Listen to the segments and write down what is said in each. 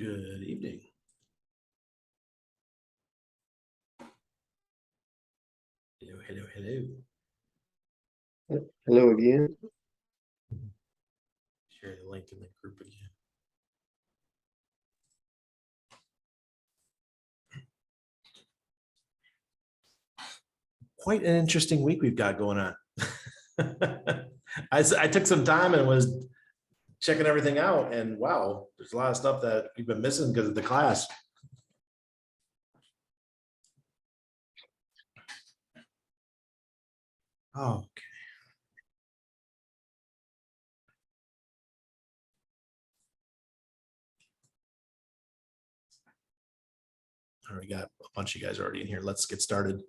Good evening. Hello. Hello again. Share the link in the group again. Quite an interesting week we've got going on. I took some time and was checking everything out, and wow, there's a lot of stuff that we've been missing because of the class. Oh, okay. All right, we got a bunch of you guys already in here. Let's get started.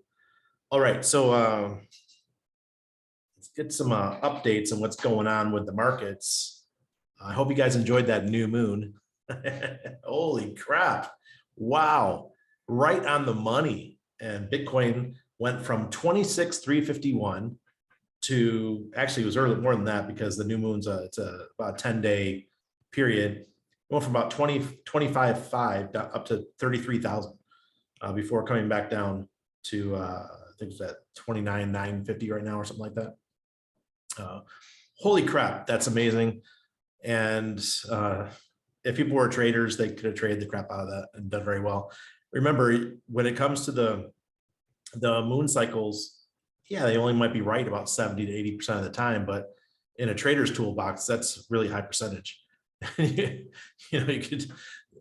All right, so let's get some updates on what's going on with the markets. I hope you guys enjoyed that new moon. Holy crap. Wow. Right on the money. And Bitcoin went from 26,351 to, actually it was early, more than that, because the new moon's it's about a 10-day period. It went from about 25.5 up to 33,000 before coming back down to I think it's at 29,950 right now or something like that. Holy crap, that's amazing. And if people were traders, they could have traded the crap out of that and done very well. Remember, when it comes to the moon cycles, yeah, they only might be right about 70 to 80% of the time, but in a trader's toolbox, that's really high percentage. You know,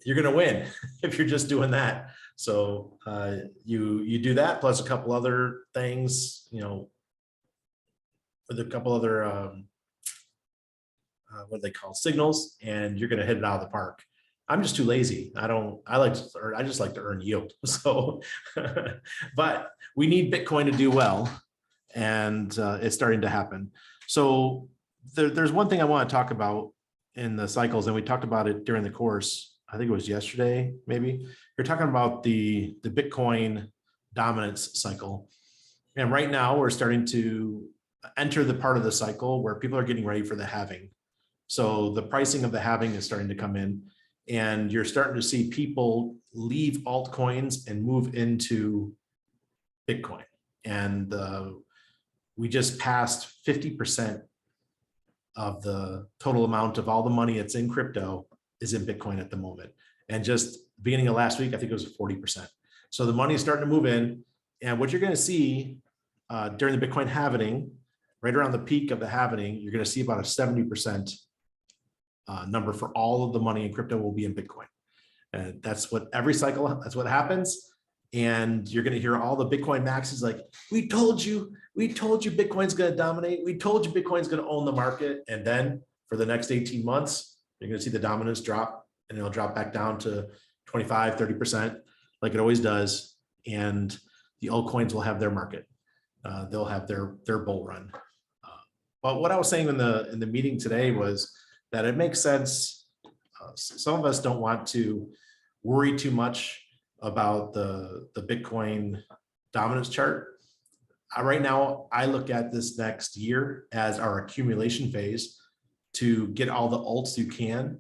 you're going to win if you're just doing that. So you do that plus a couple other things, you know, with a couple other what do they call signals, and you're going to hit it out of the park. I'm just too lazy. I just like to earn yield. So, but we need Bitcoin to do well, and it's starting to happen. So there's one thing I want to talk about in the cycles, and we talked about it during the course. I think it was yesterday, maybe. You're talking about the Bitcoin dominance cycle. And right now we're starting to enter the part of the cycle where people are getting ready for the halving. So the pricing of the halving is starting to come in, and you're starting to see people leave altcoins and move into Bitcoin. And we just passed 50% of the total amount of all the money that's in crypto is in Bitcoin at the moment. And just beginning of last week, I think it was 40%. So the money is starting to move in. And what you're going to see during the Bitcoin halving, right around the peak of the halving, you're going to see about a 70% number for all of the money in crypto will be in Bitcoin. And that's what every cycle, that's what happens. And you're going to hear all the Bitcoin maxes like, we told you Bitcoin's going to dominate. We told you Bitcoin's going to own the market. And then for the next 18 months, you're going to see the dominance drop, and it'll drop back down to 25, 30%, like it always does. And the altcoins will have their market. They'll have their bull run. But what I was saying in the meeting today was that it makes sense. Some of us don't want to worry too much about the Bitcoin dominance chart. Right now, I look at this next year as our accumulation phase to get all the alts you can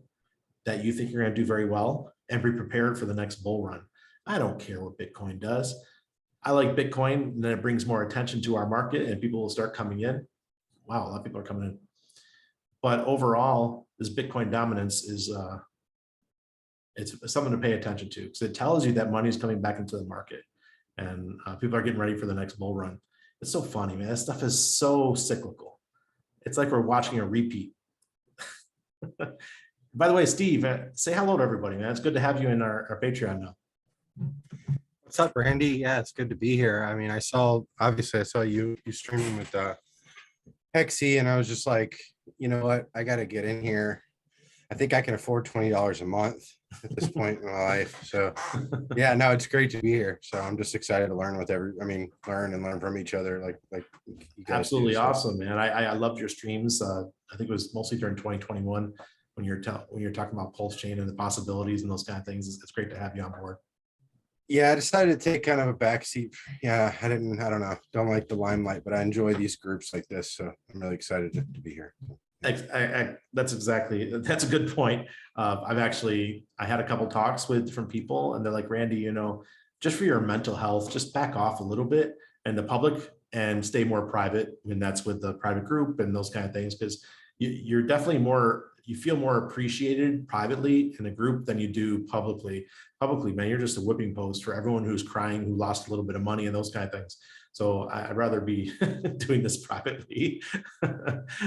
that you think you're going to do very well and be prepared for the next bull run. I don't care what Bitcoin does. I like Bitcoin, and then it brings more attention to our market and people will start coming in. Wow, a lot of people are coming in. But overall, this Bitcoin dominance is it's something to pay attention to, because it tells you that money is coming back into the market, and people are getting ready for the next bull run. It's so funny, man. That stuff is so cyclical. It's like we're watching a repeat. By the way, Steve, say hello to everybody, man. It's good to have you in our Patreon now. What's up, Randy? Yeah, it's good to be here. I mean, obviously I saw you streaming with Hexy, and I was just like, you know what? I got to get in here. I think I can afford $20 a month at this point in my life. So yeah, no, it's great to be here. So I'm just excited to learn learn from each other. Like you guys Absolutely do, so. awesome, man. I loved your streams. I think it was mostly during 2021 when you're talking about Pulse Chain and the possibilities and those kind of things. It's great to have you on board. Yeah, I decided to take kind of a backseat. Yeah, I don't know, don't like the limelight, but I enjoy these groups like this. So I'm really excited to be here. That's a good point. I had a couple talks with different people and they're like, Randy, just for your mental health, just back off a little bit and the public and stay more private. And that's with the private group and those kind of things. Cause you're definitely you feel more appreciated privately in a group than you do publicly. Publicly, man, you're just a whipping post for everyone who's crying, who lost a little bit of money and those kind of things. So I'd rather be doing this privately.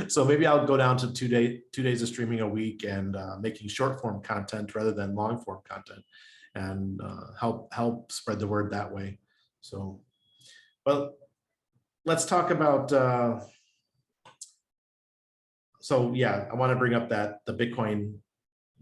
So maybe I'll go down to 2 days of streaming a week and making short form content rather than long form content, and help spread the word that way. So, well, let's talk about. So yeah, I want to bring up that the Bitcoin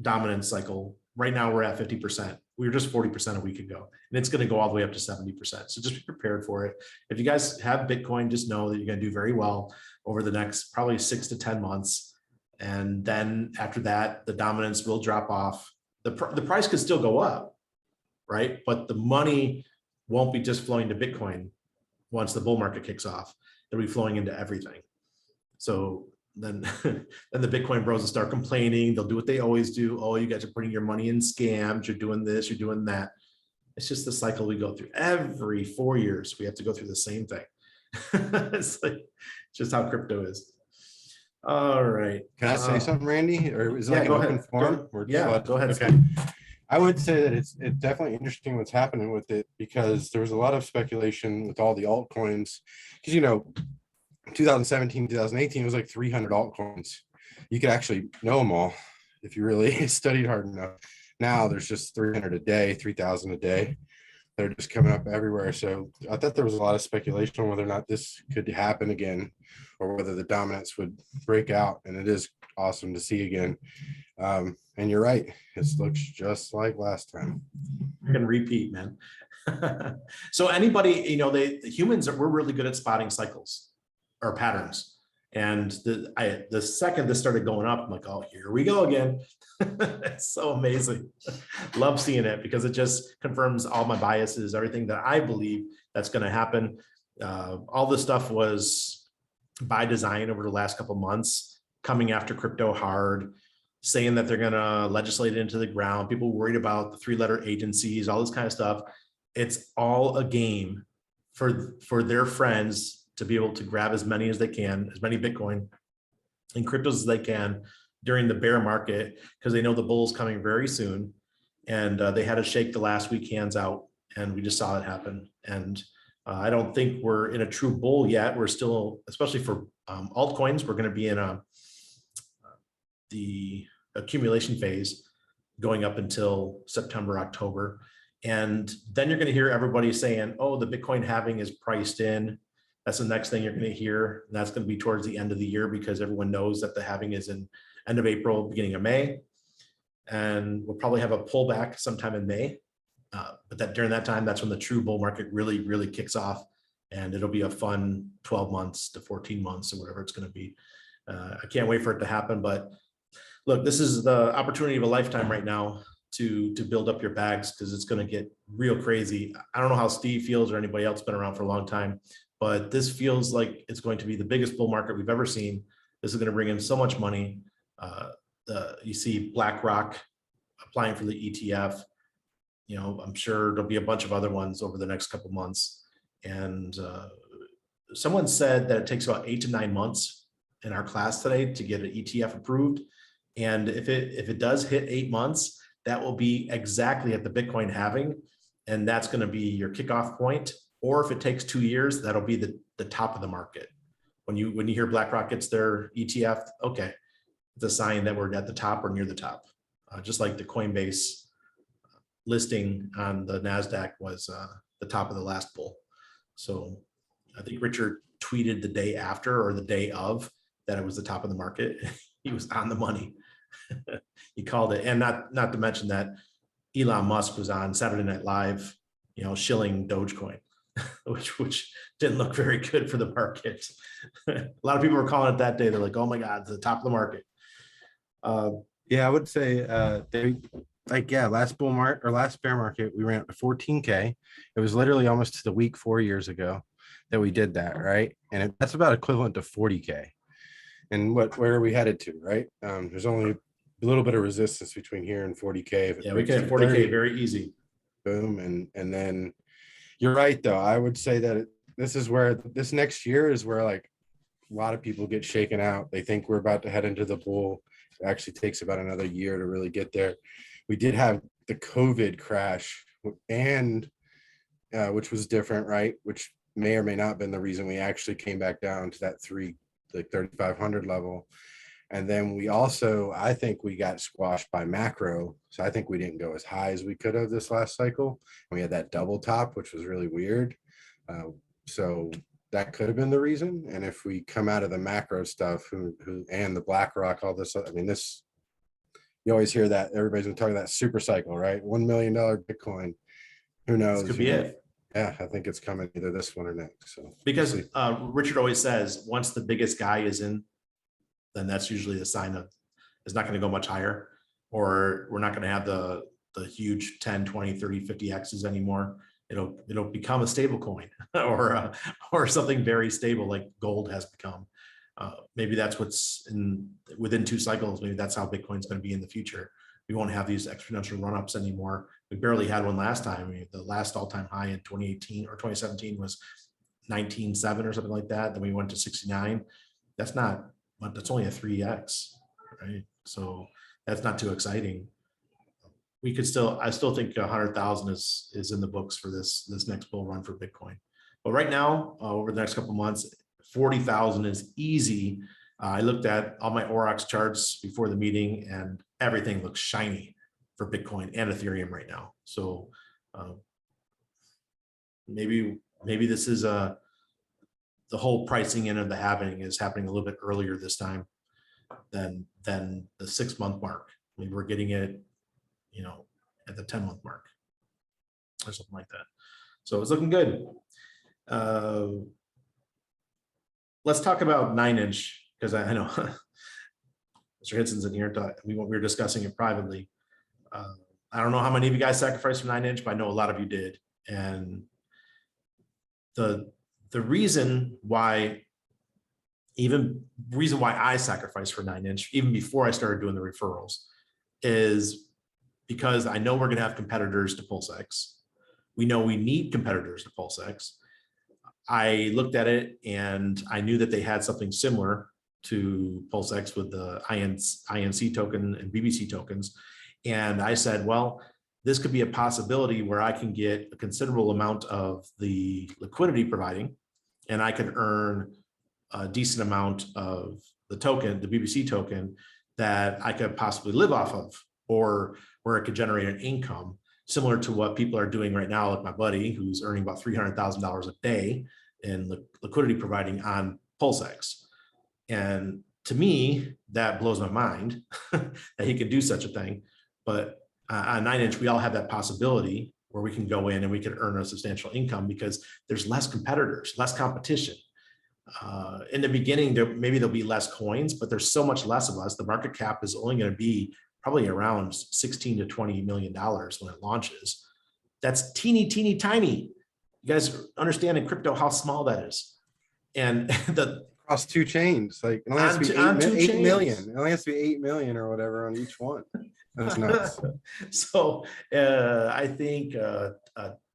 dominance cycle. Right now we're at 50%. We were just 40% a week ago, and it's going to go all the way up to 70%. So just be prepared for it. If you guys have Bitcoin, just know that you're going to do very well over the next probably 6 to 10 months. And then after that, the dominance will drop off. The price could still go up, right? But the money won't be just flowing to Bitcoin once the bull market kicks off. It'll be flowing into everything. So then the Bitcoin bros will start complaining. They'll do what they always do. Oh, you guys are putting your money in scams. You're doing this, you're doing that. It's just the cycle we go through. Every 4 years, we have to go through the same thing. It's like just how crypto is. All right. Can I say something, Randy? Or is it Yeah, like go an open ahead. forum? Go ahead. Okay. I would say that it's definitely interesting what's happening with it, because there was a lot of speculation with all the altcoins. Because 2017, 2018 was like 300 altcoins. You could actually know them all if you really studied hard enough. Now there's just 300 a day, 3,000 a day. They're just coming up everywhere. So I thought there was a lot of speculation on whether or not this could happen again, or whether the dominance would break out. And it is awesome to see again. And you're right, it looks just like last time. You're gonna repeat, man. So anybody, the humans we're really good at spotting cycles or patterns. And the second this started going up, I'm like, oh, here we go again. It's so amazing. Love seeing it, because it just confirms all my biases, everything that I believe that's going to happen. All this stuff was by design over the last couple months, coming after crypto hard, saying that they're going to legislate it into the ground. People worried about the 3-letter agencies, all this kind of stuff. It's all a game for their friends to be able to grab as many as they can, as many Bitcoin and cryptos as they can during the bear market, because they know the bull's coming very soon. And they had to shake the last week hands out, and we just saw it happen. And I don't think we're in a true bull yet. We're still, especially for altcoins, we're going to be in the accumulation phase going up until September, October. And then you're going to hear everybody saying, oh, the Bitcoin halving is priced in. That's the next thing you're going to hear. And that's going to be towards the end of the year, because everyone knows that the halving is in end of April, beginning of May. And we'll probably have a pullback sometime in May. But during that time, that's when the true bull market really, really kicks off. And it'll be a fun 12 months to 14 months or whatever it's going to be. I can't wait for it to happen. But look, this is the opportunity of a lifetime right now to build up your bags, because it's going to get real crazy. I don't know how Steve feels or anybody else been around for a long time, but this feels like it's going to be the biggest bull market we've ever seen. This is going to bring in so much money. You see BlackRock applying for the ETF. I'm sure there'll be a bunch of other ones over the next couple months. And someone said that it takes about 8 to 9 months in our class today to get an ETF approved. And if it does hit 8 months, that will be exactly at the Bitcoin halving. And that's going to be your kickoff point. Or if it takes 2 years, that'll be the top of the market. When you hear BlackRock gets their ETF, okay, it's a sign that we're at the top or near the top. Just like the Coinbase listing on the NASDAQ was the top of the last bull. So I think Richard tweeted the day after or the day of that it was the top of the market. He was on the money. He called it. And not to mention that Elon Musk was on Saturday Night Live, shilling Dogecoin. which didn't look very good for the market. A lot of people were calling it that day. They're like, oh my God, it's the top of the market. Yeah, I would say last bull market or last bear market, we ran up to 14K. It was literally almost to the week 4 years ago that we did that, right? And that's about equivalent to 40K. And where are we headed to, right? There's only a little bit of resistance between here and 40K. If it Yeah, we breaks can hit through 40K 30, very easy. boom, and then you're right though. I would say that this is where this next year is where like a lot of people get shaken out. They think we're about to head into the bull. It actually takes about another year to really get there. We did have the COVID crash, and which was different, right? Which may or may not have been the reason we actually came back down to that like 3,500 level. And then we also, I think we got squashed by macro. So I think we didn't go as high as we could have this last cycle. And we had that double top, which was really weird. So that could have been the reason. And if we come out of the macro stuff, who and the BlackRock, all this, I mean, this, you always hear that everybody's been talking that super cycle, right? $1 million Bitcoin. Who knows? This could be it. Yeah, I think it's coming either this one or next. So Because Richard always says, once the biggest guy is in, then that's usually a sign of it's not going to go much higher, or we're not going to have the huge 10, 20, 30, 50 X's anymore. It'll become a stable coin or something very stable like gold has become. Maybe that's what's within 2 cycles. Maybe that's how Bitcoin's going to be in the future. We won't have these exponential run-ups anymore. We barely had one last time. I mean, the last all-time high in 2018 or 2017 was 19.7 or something like that. Then we went to 69. That's only a 3x, right? So that's not too exciting. I still think 100,000 is in the books for this next bull run for Bitcoin. But right now, over the next couple of months, 40,000 is easy. I looked at all my Aurochs charts before the meeting, and everything looks shiny for Bitcoin and Ethereum right now. So maybe this is the whole pricing in of the halving is happening a little bit earlier this time than the 6-month mark. Maybe we're getting it, at the 10-month mark or something like that. So it's looking good. Let's talk about 9-inch, because I know Mr. Hidson's in here. We were discussing it privately. I don't know how many of you guys sacrificed for 9-inch, but I know a lot of you did. And the reason why I sacrificed for 9-inch, even before I started doing the referrals, is because I know we're going to have competitors to PulseX. We know we need competitors to PulseX. I looked at it and I knew that they had something similar to PulseX with the INC token and BBC tokens. And I said, well, this could be a possibility where I can get a considerable amount of the liquidity providing, and I could earn a decent amount of the token, the BBC token, that I could possibly live off of, or where it could generate an income similar to what people are doing right now, like my buddy who's earning about $300,000 a day in liquidity providing on PulseX. And to me, that blows my mind that he could do such a thing. But on 9-inch, we all have that possibility where we can go in and we can earn a substantial income because there's less competitors, less competition. In the beginning, maybe there'll be less coins, but there's so much less of us. The market cap is only going to be probably around 16 to $20 million when it launches. That's teeny, teeny, tiny. You guys understand in crypto how small that is. And across 2 chains, like it only has to be 8 million. It only has to be 8 million or whatever on each one. That's nuts. So I think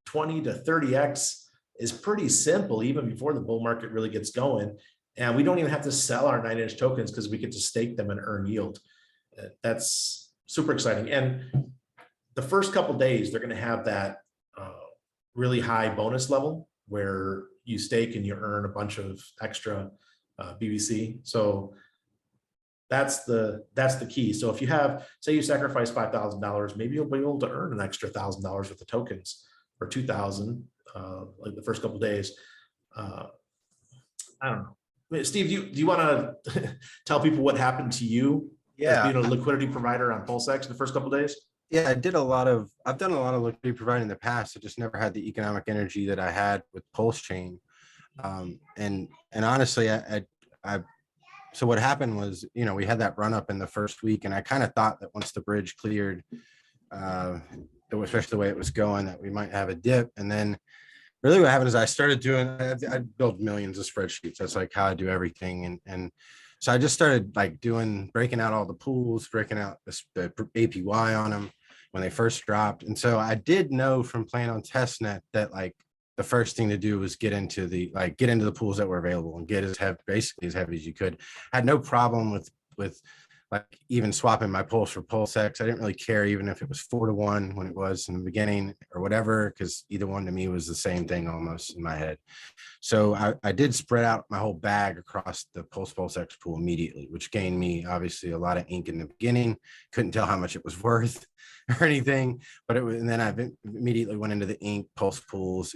20 to 30x is pretty simple, even before the bull market really gets going. And we don't even have to sell our 9-inch tokens because we get to stake them and earn yield. That's super exciting. And the first couple of days, they're going to have that really high bonus level where you stake and you earn a bunch of extra BBC. So that's the key. So if you say you sacrifice $5,000, maybe you'll be able to earn an extra $1,000 with the tokens, or 2,000 like the first couple of days. I don't know. Steve, do you want to tell people what happened to you? Yeah, as being a liquidity provider on PulseX the first couple of days? Yeah, I've done a lot of liquidity providing in the past. I just never had the economic energy that I had with Pulse Chain. And honestly, so what happened was, we had that run up in the first week, and I kind of thought that once the bridge cleared, especially the way it was going, that we might have a dip. And then really what happened is I started doing, I built millions of spreadsheets. That's like how I do everything. And so I just started like breaking out all the pools, breaking out the APY on them when they first dropped. And so I did know from playing on testnet that like the first thing to do was get into the pools that were available and get as heavy, basically as heavy as you could. I had no problem with like even swapping my pulse for PulseX. I didn't really care even if it was 4-1 when it was in the beginning or whatever, because either one to me was the same thing almost in my head. So I did spread out my whole bag across the PulseX pool immediately, which gained me obviously a lot of ink in the beginning. Couldn't tell how much it was worth or anything, but it was, and then I immediately went into the ink pulse pools,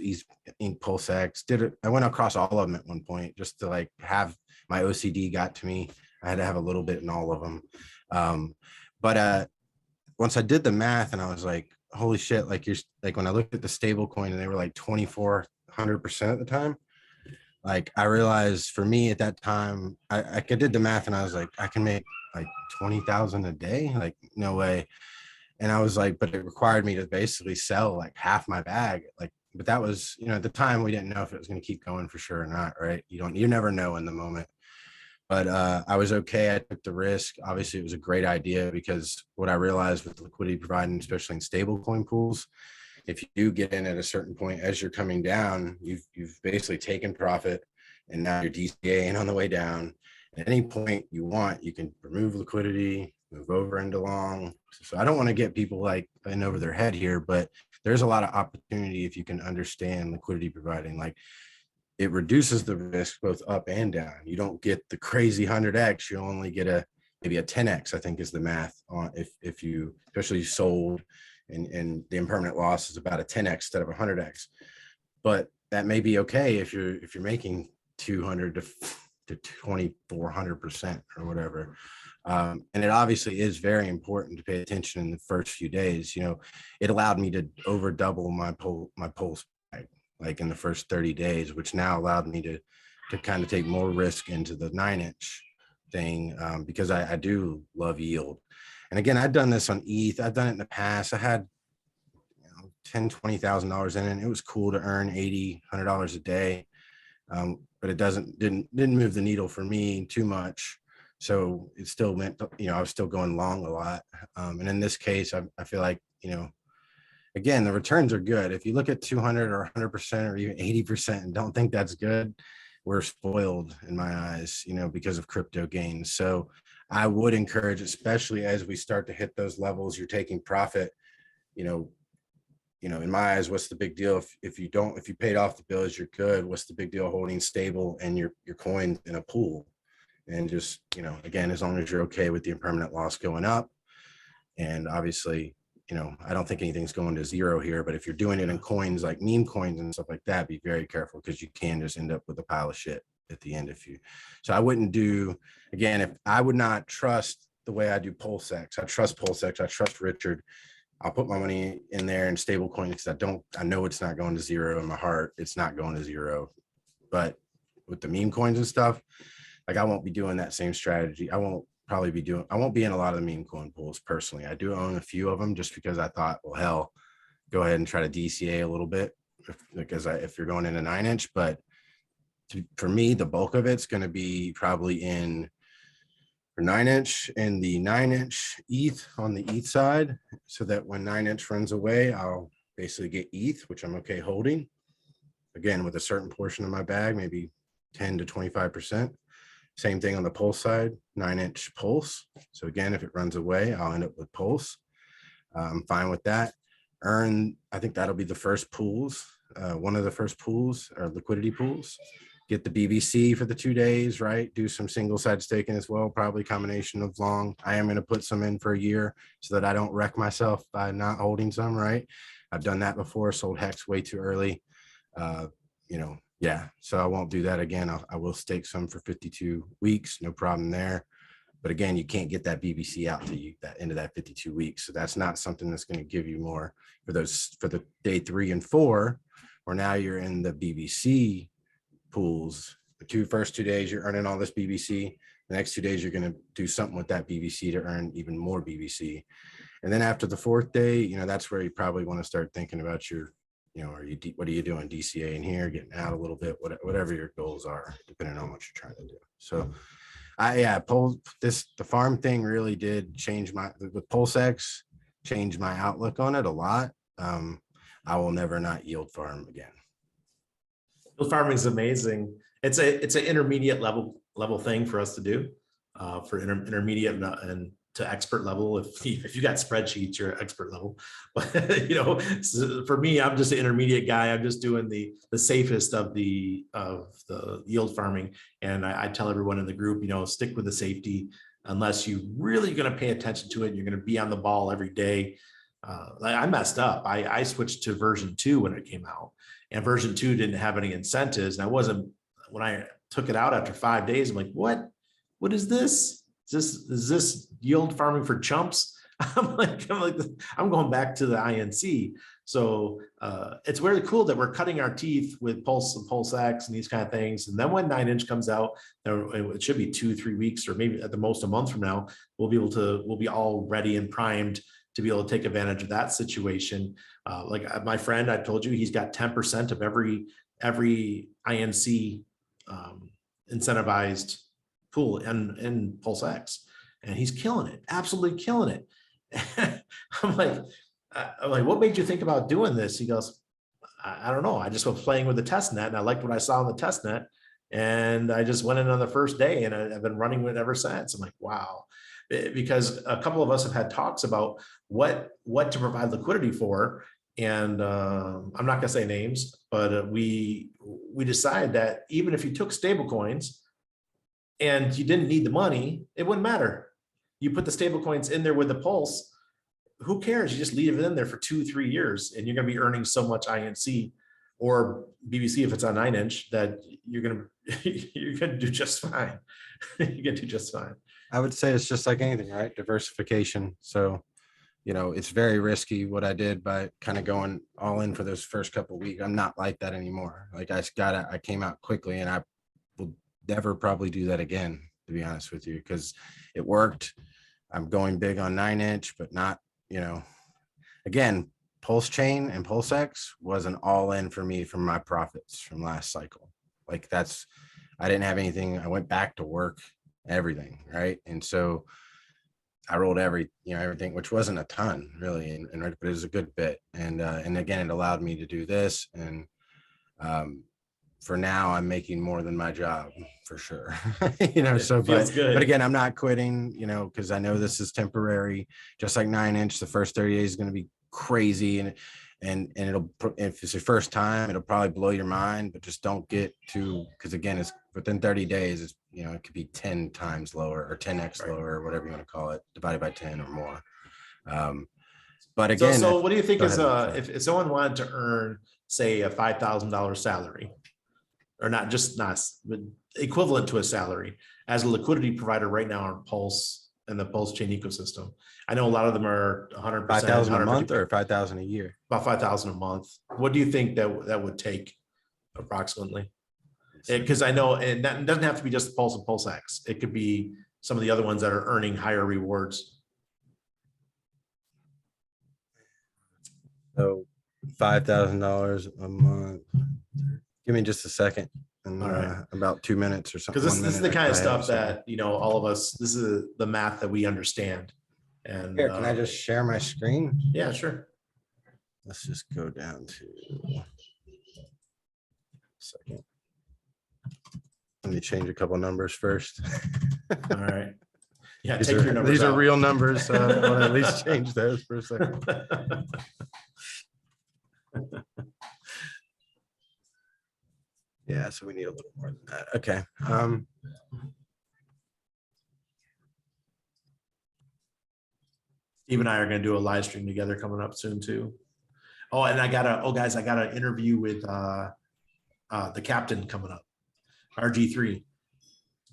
ink PulseX. I went across all of them at one point just to like have my OCD got to me. I had to have a little bit in all of them. But once I did the math and I was like, holy shit, like when I looked at the stable coin and they were like 2,400% at the time, like I realized for me at that time, I did the math and I was like, I can make like 20,000 a day. Like no way. And I was like, but it required me to basically sell like half my bag. Like, but that was, at the time we didn't know if it was going to keep going for sure or not. Right. You never know in the moment. But I was okay. I took the risk. Obviously, it was a great idea because what I realized with liquidity providing, especially in stable coin pools, if you do get in at a certain point as you're coming down, you've basically taken profit and now you're DCAing on the way down. At any point you want, you can remove liquidity, move over into long. So I don't want to get people like in over their head here, but there's a lot of opportunity if you can understand liquidity providing. Like it reduces the risk both up and down. You don't get the crazy 100x. You only get maybe a 10x, I think is the math on if you especially sold and the impermanent loss is about a 10x instead of a 100x. But that may be okay if you're making 200 to 2,400% or whatever. And it obviously is very important to pay attention in the first few days. It allowed me to over double my pulse like in the first 30 days, which now allowed me to kind of take more risk into the 9-inch thing because I do love yield. And again, I've done this on ETH. I've done it in the past. I had $10,000-$20,000 in it. And it was cool to earn $80-$100 a day, but it didn't move the needle for me too much. So it still meant I was still going long a lot. And in this case, I feel like again, the returns are good. If you look at 200 or 100% or even 80% and don't think that's good, we're spoiled in my eyes, because of crypto gains. So I would encourage, especially as we start to hit those levels, you're taking profit, in my eyes, what's the big deal? If you paid off the bills, you're good. What's the big deal holding stable and your coins in a pool? And just, again, as long as you're okay with the impermanent loss going up, and obviously, I don't think anything's going to zero here, but if you're doing it in coins like meme coins and stuff like that, be very careful because you can just end up with a pile of shit at the end so I wouldn't if I would not trust the way I do PulseX. I trust PulseX. I trust Richard. I'll put my money in there in stable coins because I know it's not going to zero in my heart. It's not going to zero. But with the meme coins and stuff, like I won't be doing that same strategy. I won't be in a lot of the meme coin pools personally. I do own a few of them just because I thought, well, hell, go ahead and try to DCA a little bit if you're going into 9-inch. But for me, the bulk of it's going to be probably in for 9-inch and the 9-inch ETH on the ETH side, so that when 9-inch runs away, I'll basically get ETH, which I'm okay holding. Again, with a certain portion of my bag, maybe 10 to 25%. Same thing on the pulse side, 9-inch pulse. So again, if it runs away, I'll end up with pulse. I'm fine with that. I think that'll be the first pools. One of the first pools are liquidity pools. Get the BBC for the 2 days, right? Do some single side staking as well, probably combination of long. I am going to put some in for a year so that I don't wreck myself by not holding some, right? I've done that before, sold Hex way too early. Yeah, so I won't do that again. I will stake some for 52 weeks, no problem there. But again, you can't get that BBC out to you that into that 52 weeks. So that's not something that's going to give you more for the day 3 and 4, or now you're in the BBC pools. The first 2 days, you're earning all this BBC. The next 2 days, you're going to do something with that BBC to earn even more BBC. And then after the 4th day, that's where you probably want to start thinking about your you know, what are you doing DCA in here, getting out a little bit, whatever your goals are, depending on what you're trying to do. So the farm thing really did change with PulseX, changed my outlook on it a lot. I will never not yield farm again. Yield farming is amazing. It's an intermediate level thing for us to do, for intermediate and to expert level. If you got spreadsheets, you're expert level. But you know, for me, I'm just an intermediate guy. I'm just doing the safest of the yield farming. And I tell everyone in the group, you know, stick with the safety unless you really going to pay attention to it. You're going to be on the ball every day. I messed up. I switched to version 2 when it came out, and version 2 didn't have any incentives. And when I took it out after 5 days, I'm like, what is this? Is this yield farming for chumps? I'm going back to the INC. So it's really cool that we're cutting our teeth with Pulse and PulseX and these kind of things. And then when 9-inch comes out, it should be 2-3 weeks, or maybe at the most a month from now, we'll be all ready and primed to be able to take advantage of that situation. Like my friend, I told you, he's got 10% of every INC incentivized pool in PulseX, and he's killing it, absolutely killing it. I'm like, what made you think about doing this? He goes, I don't know. I just was playing with the test net and I liked what I saw on the test net. And I just went in on the first day and I've been running with it ever since. I'm like, wow. Because a couple of us have had talks about what to provide liquidity for. And I'm not gonna say names, but we decided that even if you took stable coins and you didn't need the money, it wouldn't matter. You put the stable coins in there with the Pulse, who cares? You just leave it in there for 2-3 years and you're going to be earning so much INC or BBC if it's on 9-inch that you're going to do just fine. You're going to do just fine. I would say it's just like anything, right? Diversification. So, you know, it's very risky what I did by kind of going all in for those first couple of weeks. I'm not like that anymore. Like I came out quickly, and I will never probably do that again, to be honest with you, because it worked. I'm going big on 9-inch, but not, you know, again, Pulse Chain and PulseX was an all in for me from my profits from last cycle. Like I didn't have anything. I went back to work, everything. Right. And so I rolled everything, which wasn't a ton really, but it was a good bit. And again, it allowed me to do this. And for now, I'm making more than my job for sure. You know, so but again, I'm not quitting, you know, because I know this is temporary. Just like 9-inch, the first 30 days is going to be crazy, and if it's your first time, it'll probably blow your mind. But just don't get to, because again, it's within 30 days. It's, you know, it could be 10 times lower or 10x lower, or whatever you want to call it, divided by 10 or more. But again, so what do you think is if someone wanted to earn, say, a $5,000 salary, or not but equivalent to a salary as a liquidity provider right now on Pulse and the Pulse Chain ecosystem? I know a lot of them are 100%. 5,000 a month or 5,000 a year? About 5,000 a month. What do you think that would take approximately? Because I know, and that doesn't have to be just the Pulse and PulseX. It could be some of the other ones that are earning higher rewards. So $5,000 a month. Give me just a second. And about 2 minutes or something. Because this is the kind of stuff that, you know, all of us, this is the math that we understand. And here, can I just share my screen? Yeah, sure. Let's just go down to a second. Let me change a couple numbers first. All right. Yeah, take your numbers. These are real numbers, so I want to at least change those for a second. Yeah, so we need a little more than that. Okay. Steve and I are going to do a live stream together coming up soon too. Oh, and guys, I got an interview with the captain coming up, RG3.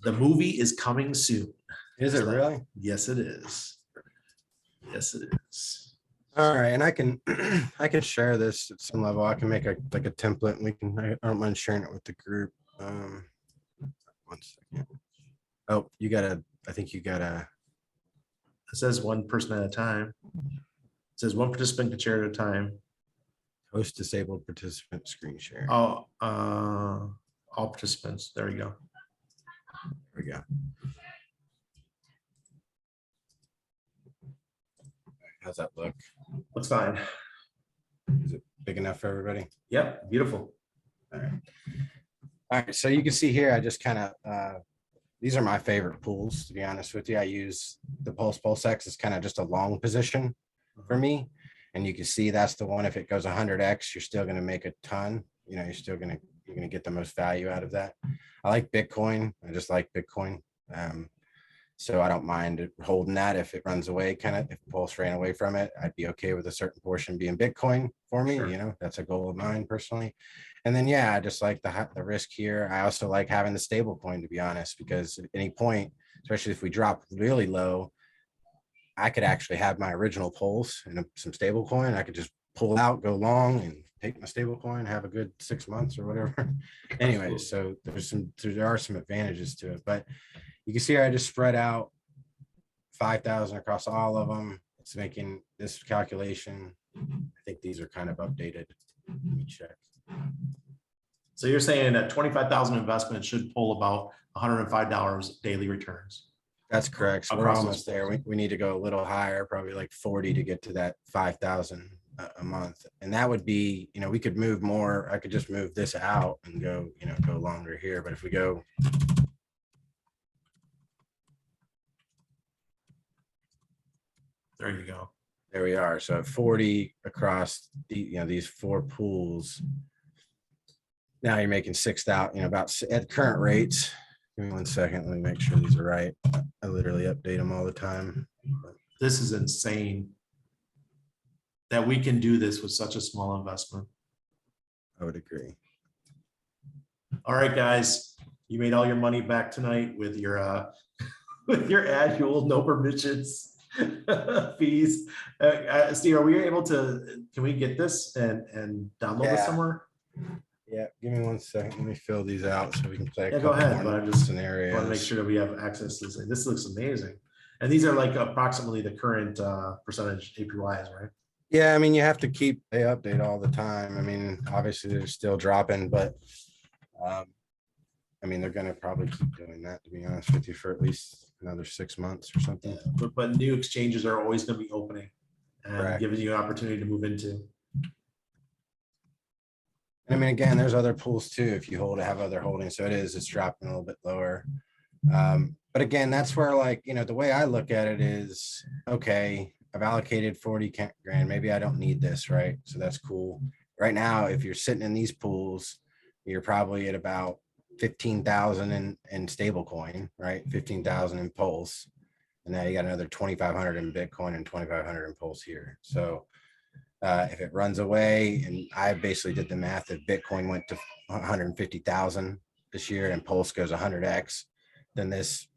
The movie is coming soon. Is it really? Yes, it is. Yes, it is. All right, and I can share this at some level. I can make a template. And I don't mind sharing it with the group. 1 second. Oh, I think you gotta. It says one person at a time. It says one participant can share at a time. Host disabled participant screen share. Oh, all participants. There you go. There we go. How's that look? Looks fine. Is it big enough for everybody? Yep, beautiful. All right. All right. So you can see here, I just kind of, these are my favorite pools, to be honest with you. I use the Pulse X is kind of just a long position for me. And you can see that's the one, if it goes 100X, you're still going to make a ton. You know, you're going to get the most value out of that. I like Bitcoin. I just like Bitcoin. So I don't mind holding that if it runs away, kind of if Pulse ran away from it, I'd be okay with a certain portion being Bitcoin for me. Sure. You know, that's a goal of mine personally. And then, yeah, I just like the risk here. I also like having the stable coin, to be honest, because at any point, especially if we drop really low, I could actually have my original Pulse and some stable coin. I could just pull out, go long, and take my stable coin, have a good 6 months or whatever. Anyway, so there are some advantages to it, but you can see I just spread out 5,000 across all of them. It's making this calculation. I think these are kind of updated. Let me check. So you're saying that 25,000 investment should pull about $105 daily returns. That's correct. So we're Across those almost there. We need to go a little higher, probably like 40 to get to that 5,000 a month. And that would be, you know, we could move more. I could just move this out and go, you know, go longer here. But if we go, There you go. there we are. So 40 across the, you know, these 4 pools. Now you're making 6,000, you know, about at current rates. Give me 1 second. Let me make sure these are right. I literally update them all the time. This is insane that we can do this with such a small investment. I would agree. All right, guys, you made all your money back tonight with your with your annual no permissions fees. Steve, are we able to? Can we get this and download it Yeah. somewhere? Yeah, give me 1 second. Let me fill these out so we can play a Yeah, go couple ahead. more But I just scenarios. want to make sure that we have access to this. This looks amazing. And these are like approximately the current percentage APYs, right? Yeah, I mean, you have to keep, they update all the time. I mean, obviously they're still dropping, but I mean, they're gonna probably keep doing that, to be honest with you, for at least another 6 months or something. But new exchanges are always going to be opening and Correct. giving you an opportunity to move into. And I mean, again, there's other pools too, if you have other holdings. So it's dropping a little bit lower. But again, that's where, like, you know, the way I look at it is, okay, I've allocated 40 grand. Maybe I don't need this, right? So that's cool. Right now, if you're sitting in these pools, you're probably at about 15,000 in stable coin, right? 15,000 in Pulse. And now you got another 2,500 in Bitcoin and 2,500 in Pulse here. So if it runs away, and I basically did the math, that Bitcoin went to 150,000 this year and Pulse goes 100X, then this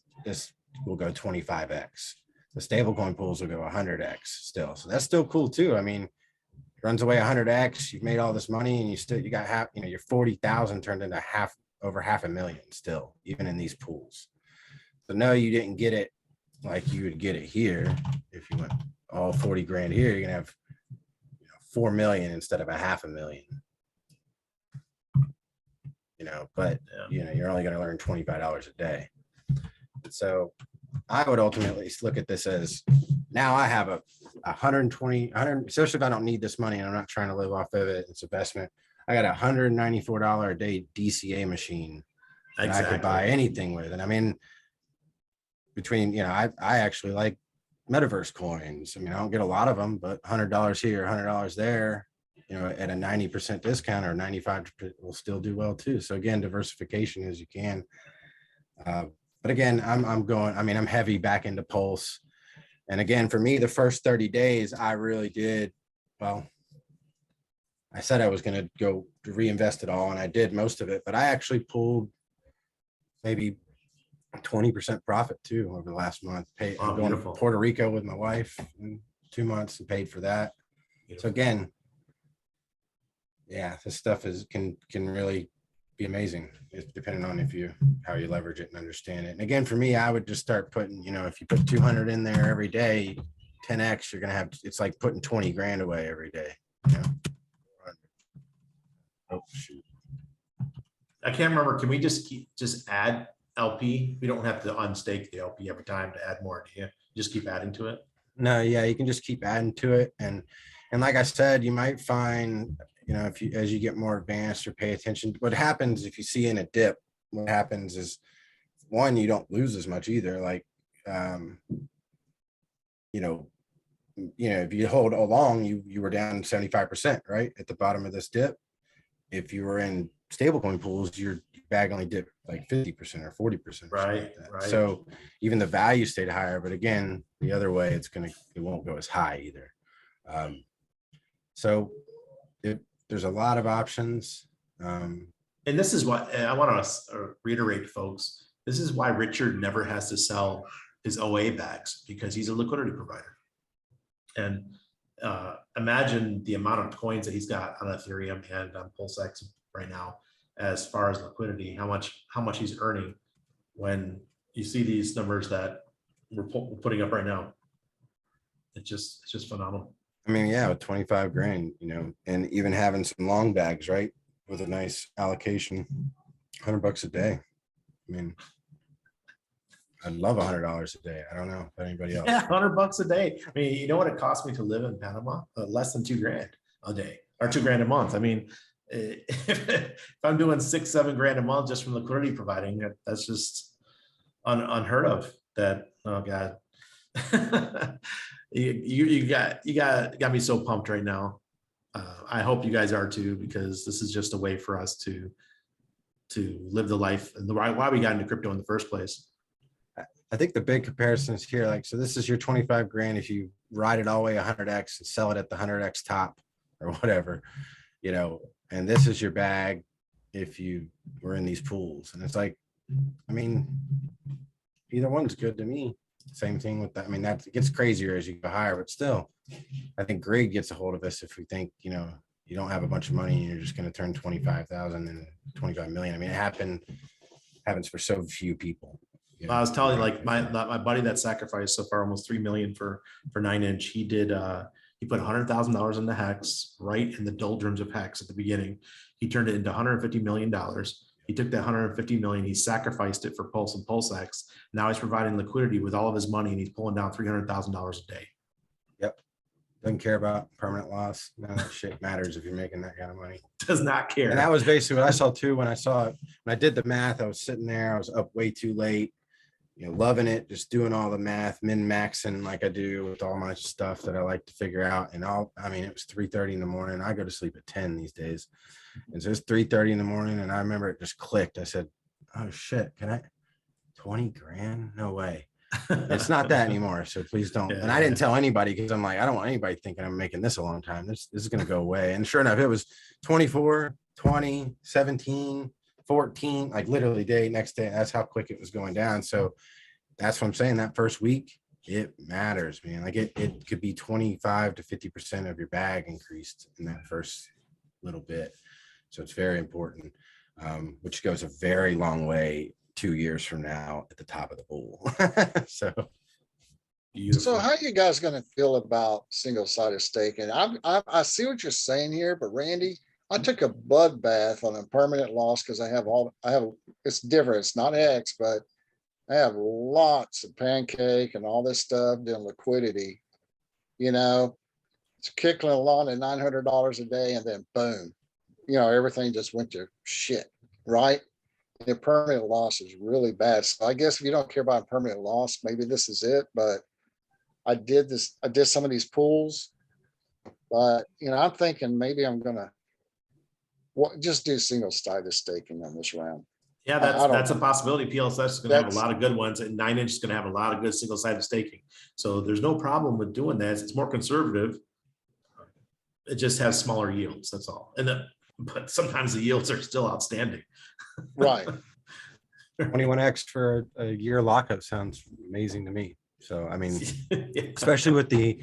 will go 25X. The stablecoin pools will go 100X still. So that's still cool too. I mean, it runs away 100X, you've made all this money and you got half, you know, your 40,000 turned into over $500,000 still, even in these pools. So no, you didn't get it like you would get it here. If you went all 40 grand here, you're gonna have 4 million instead of $500,000. You know, but you know, you're only going to learn $25 a day. So I would ultimately look at this as, now I have a 120, especially if I don't need this money and I'm not trying to live off of it, it's investment. I got a $194 a day DCA machine that I could buy anything with. And I mean, between, you know, I actually like metaverse coins. I mean, I don't get a lot of them, but $100 here, $100 there, you know, at a 90% discount or 95% will still do well too. So again, diversification as you can. But again, I'm heavy back into Pulse. And again, for me, the first 30 days, I really did, well, I said I was going to go to reinvest it all, and I did most of it, but I actually pulled maybe 20% profit too over the last month. I'm going to Puerto Rico with my wife in 2 months and paid for that. Beautiful. So again, yeah, this stuff can really be amazing. It's depending on how you leverage it and understand it. And again, for me, I would just start putting, you know, if you put 200 in there every day, 10X, you're going to have, it's like putting 20 grand away every day. You know? Oh, shoot. I can't remember. Can we just add LP? We don't have to unstake the LP every time to add more, do you? Just keep adding to it. No, yeah, you can just keep adding to it. And like I said, you might find, if you, as you get more advanced or pay attention, what happens if you see in a dip, what happens is one, you don't lose as much either. Like, if you hold along, you were down 75%, right? At the bottom of this dip. If you were in stablecoin pools, your bag only dipped like 50% or 40%. Right, right. So even the value stayed higher, but again, the other way, it won't go as high either. So there's a lot of options. And this is what I want to reiterate, folks. This is why Richard never has to sell his OA bags, because he's a liquidity provider. And imagine the amount of coins that he's got on Ethereum and on PulseX right now, as far as liquidity, how much he's earning when you see these numbers that we're putting up right now. It's just phenomenal. I mean, yeah, with 25 grand, and even having some long bags, right? With a nice allocation, $100 a day. I mean, I'd love $100 a day. I don't know if anybody else. Yeah, $100 a day. I mean, you know what it costs me to live in Panama? Less than $2,000 a day, or $2,000 a month. I mean, if I'm doing $6-7 grand a month just from liquidity providing, that's just unheard of. That, oh God, you got me so pumped right now. I hope you guys are too, because this is just a way for us to live the life and why we got into crypto in the first place. I think the big comparison is here. Like, so this is your 25 grand. If you ride it all the way 100x and sell it at the 100x top or whatever, and this is your bag if you were in these pools. And it's like, I mean, either one's good to me. Same thing with that. I mean, that gets crazier as you go higher, but still, I think Greg gets a hold of us if we think, you don't have a bunch of money and you're just going to turn 25,000 and 25 million. I mean, it happens for so few people. I was telling you, like my buddy that sacrificed so far almost 3 million for 9-inch. He did he put $100,000 into Hex, right in the doldrums of Hex at the beginning. He turned it into $150 million. He took that 150 million, he sacrificed it for Pulse and PulseX. Now he's providing liquidity with all of his money, and he's pulling down $300,000 a day. Yep. Doesn't care about permanent loss. None of that shit matters if you're making that kind of money. Does not care. And that was basically what I saw too when I saw it. When I did the math, I was sitting there, I was up way too late, loving it, just doing all the math, min-maxing like I do with all my stuff that I like to figure out. And it was 3:30 in the morning. I go to sleep at 10 these days. And so it's 3:30 in the morning. And I remember it just clicked. I said, oh shit, 20 grand? No way. It's not that anymore. So please don't. Yeah, and I didn't tell anybody because I'm like, I don't want anybody thinking I'm making this a long time. This is going to go away. And sure enough, it was 24, 20, 17, 14, like literally next day. That's how quick it was going down. So that's what I'm saying. That first week, it matters, man. Like it could be 25 to 50% of your bag increased in that first little bit. So it's very important, which goes a very long way 2 years from now at the top of the pool. So beautiful. So how are you guys going to feel about single-sided staking? I see what you're saying here, but Randy, I took a bud bath on a permanent loss because it's different. It's not X, but I have lots of pancake and all this stuff doing liquidity. It's kicking along at $900 a day, and then boom, everything just went to shit, right? The permanent loss is really bad. So I guess if you don't care about permanent loss, maybe this is it. But I did some of these pools, but I'm thinking maybe I'm gonna just do single-sided staking on this round. Yeah, that's a possibility. PLSS is going to have a lot of good ones, and 9-inch is going to have a lot of good single-sided staking. So there's no problem with doing that. It's more conservative. It just has smaller yields. That's all. But sometimes the yields are still outstanding. Right. 21x for a year lockup sounds amazing to me. So I mean, yeah. Especially with the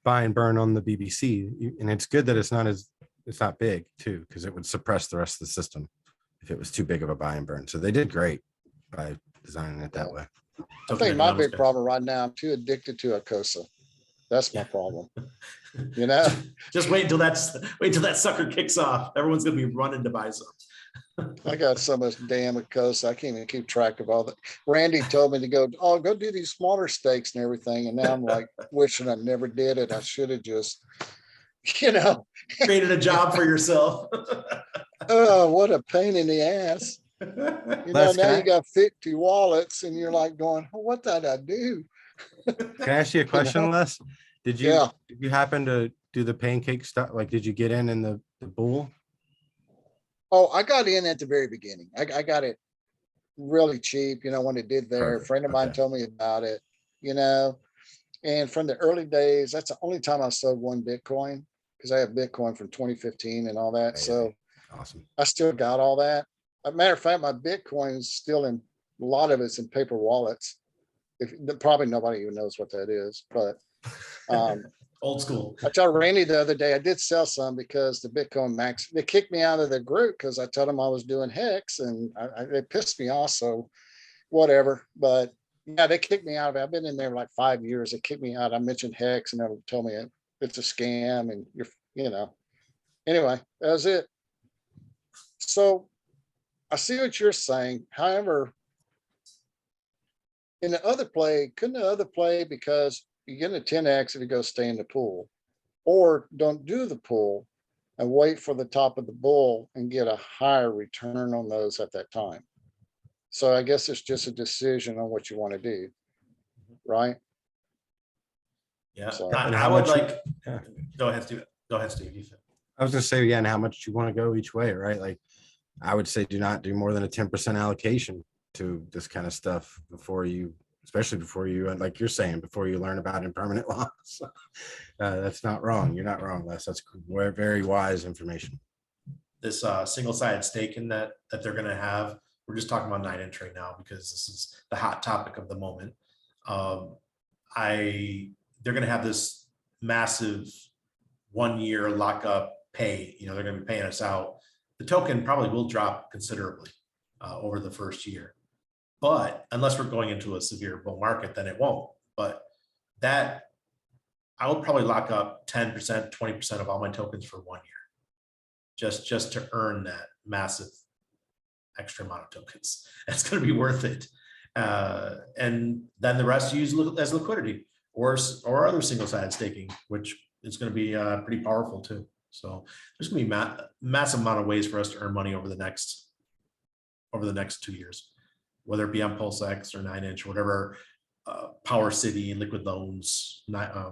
buy and burn on the BBC, and it's good that it's not big too, because it would suppress the rest of the system if it was too big of a buy and burn. So they did great by designing it that way. I think my big problem right now, I'm too addicted to Acosa. That's my problem. You know, Just wait until that sucker kicks off. Everyone's gonna be running to buy some. I got so much damn Acosta, I can't even keep track of all that. Randy told me to go, oh, go do these smaller steaks and everything. And now I'm like wishing I never did it. I should have just, you know, Created a job for yourself. oh, what a pain in the ass. You know, Les, now can you got 50 wallets and you're like going, oh, what did I do? I ask you a question, Les? Did you Yeah. did you happen to do the pancake stuff? Like, did you get in the bowl? Oh, I got in at the very beginning. I got it really cheap, you know, when it did there. A Perfect, friend of mine okay. told me about it, you know. And from the early days, that's the only time I sold one Bitcoin because I have Bitcoin from 2015 and all that. So Awesome. I still got all that. As a matter of fact, my Bitcoin is still in a lot of it's in paper wallets. If probably nobody even knows what that is, but Old school. I told Randy the other day I did sell some because the Bitcoin Max, they kicked me out of the group because I told them I was doing Hex and it pissed me off. So whatever. But yeah, they kicked me out of it. I've been in there like 5 years. They kicked me out. I mentioned Hex and they told me it's a scam and you know, anyway, that was it. So I see what you're saying. However, in the other play, couldn't the other play because you get a 10x if you go stay in the pool, or don't do the pool and wait for the top of the bull and get a higher return on those at that time. So I guess it's just a decision on what you want to do, right? Yeah. So- And I how would much you- like, yeah. go ahead, Steve. Go ahead, Steve. You said- I was gonna say again, how much you want to go each way, right? Like, I would say do not do more than a 10% allocation to this kind of stuff before you, especially before you, and like you're saying, before you learn about impermanent loss. That's not wrong. You're not wrong, Les. That's very wise information. This single-sided staking that they're gonna have, we're just talking about 9-inch right now because this is the hot topic of the moment. They're gonna have this massive 1-year lockup pay. You know, they're gonna be paying us out. The token probably will drop considerably over the first year, but unless we're going into a severe bull market, then it won't. But that I would probably lock up 10%, 20% of all my tokens for 1 year, just to earn that massive extra amount of tokens. It's going to be worth it. And then the rest use as liquidity or other single-sided staking, which is going to be pretty powerful too. So there's going to be massive amount of ways for us to earn money over the next 2 years, whether it be on PulseX or 9-inch, or whatever, Power City, Liquid Loans, Fiat.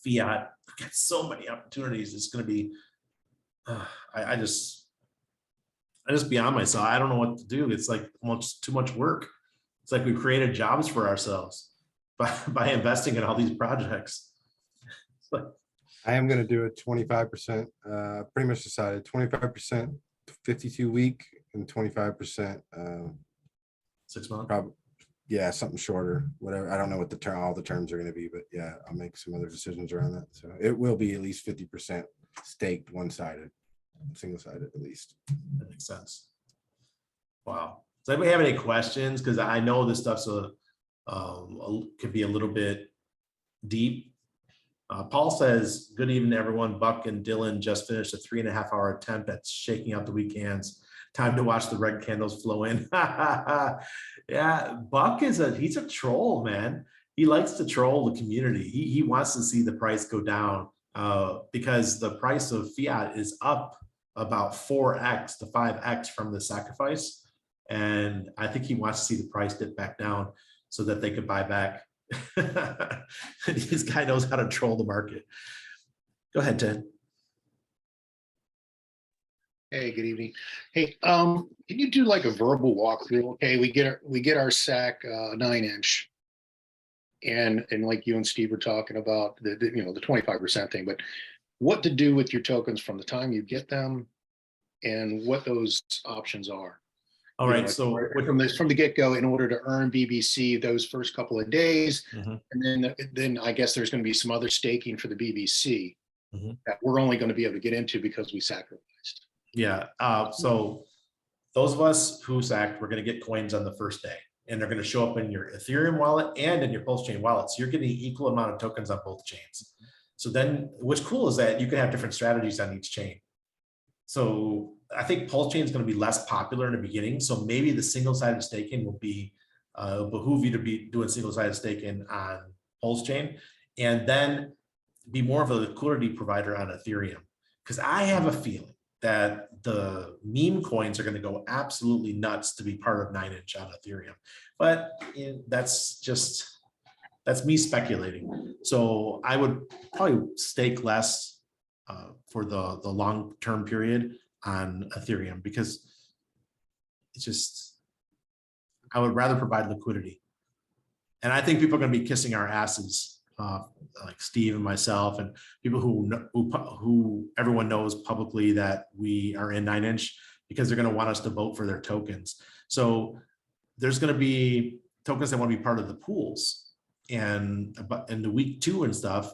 We've got so many opportunities. It's going to be, I just beyond myself. I don't know what to do. It's like almost too much work. It's like we've created jobs for ourselves by investing in all these projects. I am going to do a 25%, pretty much decided 25% 52 week and 25%, 6 months. probably, yeah, something shorter, whatever. I don't know what all the terms are going to be, but yeah, I'll make some other decisions around that. So it will be at least 50% staked one-sided, single-sided at least. That makes sense. Wow. Does anybody have any questions? Because I know this stuff's could be a little bit deep. Paul says, good evening, everyone. Buck and Dylan just finished a 3.5-hour attempt at shaking out the weak hands. Time to watch the red candles flow in. Yeah, Buck he's a troll, man. He likes to troll the community. He wants to see the price go down because the price of fiat is up about 4x to 5x from the sacrifice. And I think he wants to see the price dip back down so that they could buy back. This guy knows how to troll the market. Go ahead, Ted. Hey, good evening. Hey, can you do like a verbal walkthrough? Okay, we get our SAC 9-inch, and like you and Steve were talking about the 25% thing, but what to do with your tokens from the time you get them, and what those options are. All right, so from the get-go, in order to earn BBC those first couple of days, and then I guess there's going to be some other staking for the BBC that we're only going to be able to get into because we sacrificed. yeah, so those of us who sacked, we're going to get coins on the first day. and they're going to show up in your Ethereum wallet and in your Pulse Chain wallet. So you're getting equal amount of tokens on both chains. So then what's cool is that you can have different strategies on each chain. So I think Pulse Chain is going to be less popular in the beginning. So maybe the single-sided staking will be behoove you to be doing single-sided staking on Pulse Chain, and then be more of a liquidity provider on Ethereum. Because I have a feeling that the meme coins are going to go absolutely nuts to be part of 9inch on Ethereum. But that's me speculating. So I would probably stake less for the long-term period on Ethereum, because it's just, I would rather provide liquidity. And I think people are going to be kissing our asses, like Steve and myself and people who everyone knows publicly that we are in 9inch, because they're going to want us to vote for their tokens. So there's going to be tokens that want to be part of the pools, and in the week 2 and stuff,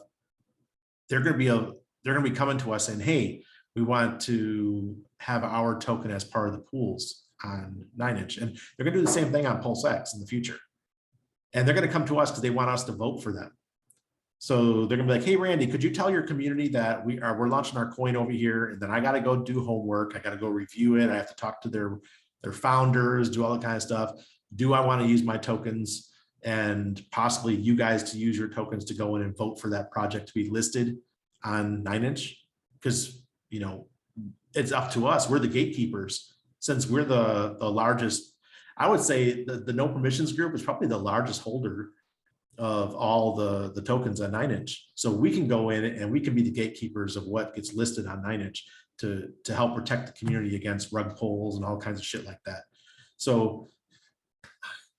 they're going to be coming to us saying, hey, we want to have our token as part of the pools on 9inch, and they're going to do the same thing on PulseX in the future. And they're going to come to us because they want us to vote for them. So they're gonna be like, hey, Randy, could you tell your community that we're launching our coin over here, and then I got to go do homework. I got to go review it. I have to talk to their founders, do all that kind of stuff. Do I want to use my tokens, and possibly you guys to use your tokens to go in and vote for that project to be listed on 9inch? Because, you know, it's up to us. We're the gatekeepers, since we're the largest. I would say the no permissions group is probably the largest holder of all the tokens on 9inch. So we can go in and we can be the gatekeepers of what gets listed on 9inch to help protect the community against rug pulls and all kinds of shit like that. So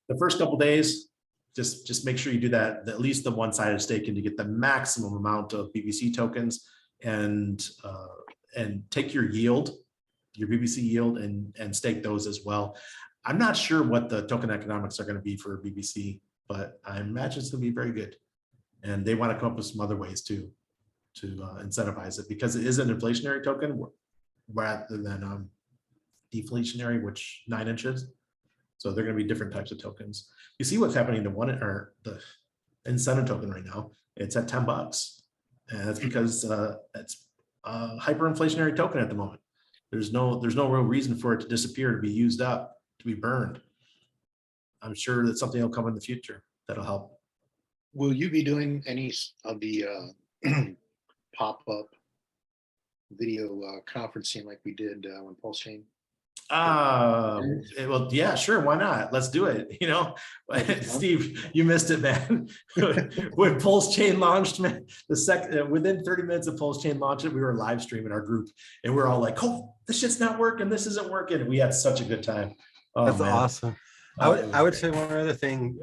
the first couple of days, just make sure you do that, at least the one-sided staking, to get the maximum amount of BBC tokens, and take your yield, your BBC yield, and stake those as well. I'm not sure what the token economics are going to be for BBC, but I imagine it's going to be very good. And they want to come up with some other ways to incentivize it, because it is an inflationary token rather than deflationary, which 9inch is. So they're going to be different types of tokens. You see what's happening to the incentive token right now. It's at $10, and that's because it's a hyperinflationary token at the moment. There's no real reason for it to disappear, to be used up, to be burned. I'm sure that something will come in the future that'll help. Will you be doing any of the pop-up video conferencing like we did when Pulse Chain? Well, yeah, sure. Why not? Let's do it. You know, Steve, you missed it, man. When Pulse Chain launched, man, within 30 minutes of Pulse Chain launching, we were live streaming our group, and we're all like, "Oh, this shit's not working. This isn't working." And we had such a good time. Oh, That's man. awesome. I would say one other thing,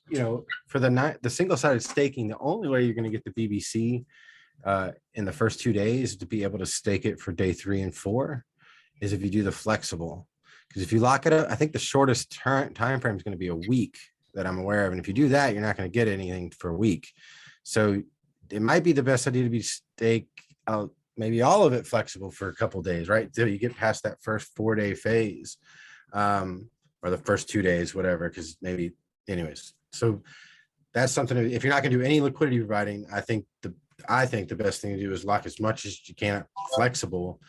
you know, for the single-sided staking, the only way you're going to get the BBC in the first 2 days to be able to stake it for day 3 and 4 is if you do the flexible. Because if you lock it up, I think the shortest time frame is going to be a week that I'm aware of. And if you do that, you're not going to get anything for a week. So it might be the best idea to be stake out maybe all of it flexible for a couple of days, right? Till you get past that first 4-day phase. Or the first 2 days, whatever, because maybe anyways. So that's something, if you're not going to do any liquidity providing, I think the best thing to do is lock as much as you can flexible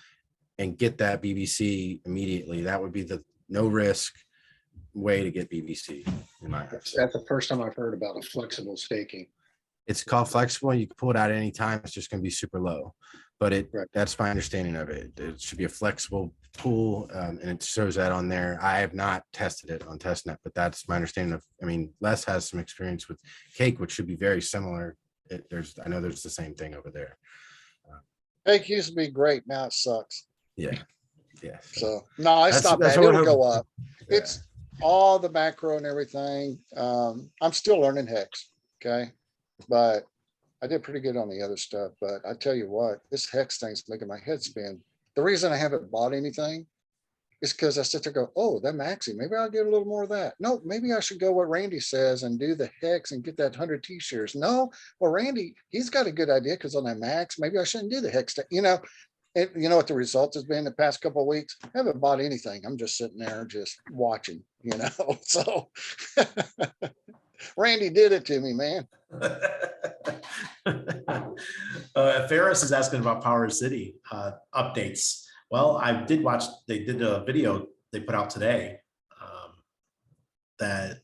and get that BBC immediately. That would be the no risk way to get BBC in my That's the first time I've heard about a flexible staking. It's called flexible. You can pull it out at any time. It's just going to be super low, but Right. That's my understanding of it. It should be a flexible pool, and it shows that on there. I have not tested it on testnet, but that's my understanding of. I mean, Les has some experience with Cake, which should be very similar. I know there's the same thing over there. Cake used to be great. Now it sucks. Yeah. So no, I stopped that's that. what It'll we're go hoping. up. It's all the macro and everything. I'm still learning Hex. Okay. But I did pretty good on the other stuff. But I tell you what, this Hex thing's making my head spin. The reason I haven't bought anything is because I sit there go, oh, that maxi, maybe I'll get a little more of that. No, maybe I should go what Randy says and do the Hex and get that 100 t-shirts. No, well, Randy, he's got a good idea because on that max, maybe I shouldn't do the Hex. You know, you know what the result has been the past couple of weeks? I haven't bought anything. I'm just sitting there just watching, you know, so. Randy did it to me, man. Ferris is asking about Power City updates. Well, I did watch, they did a video they put out today that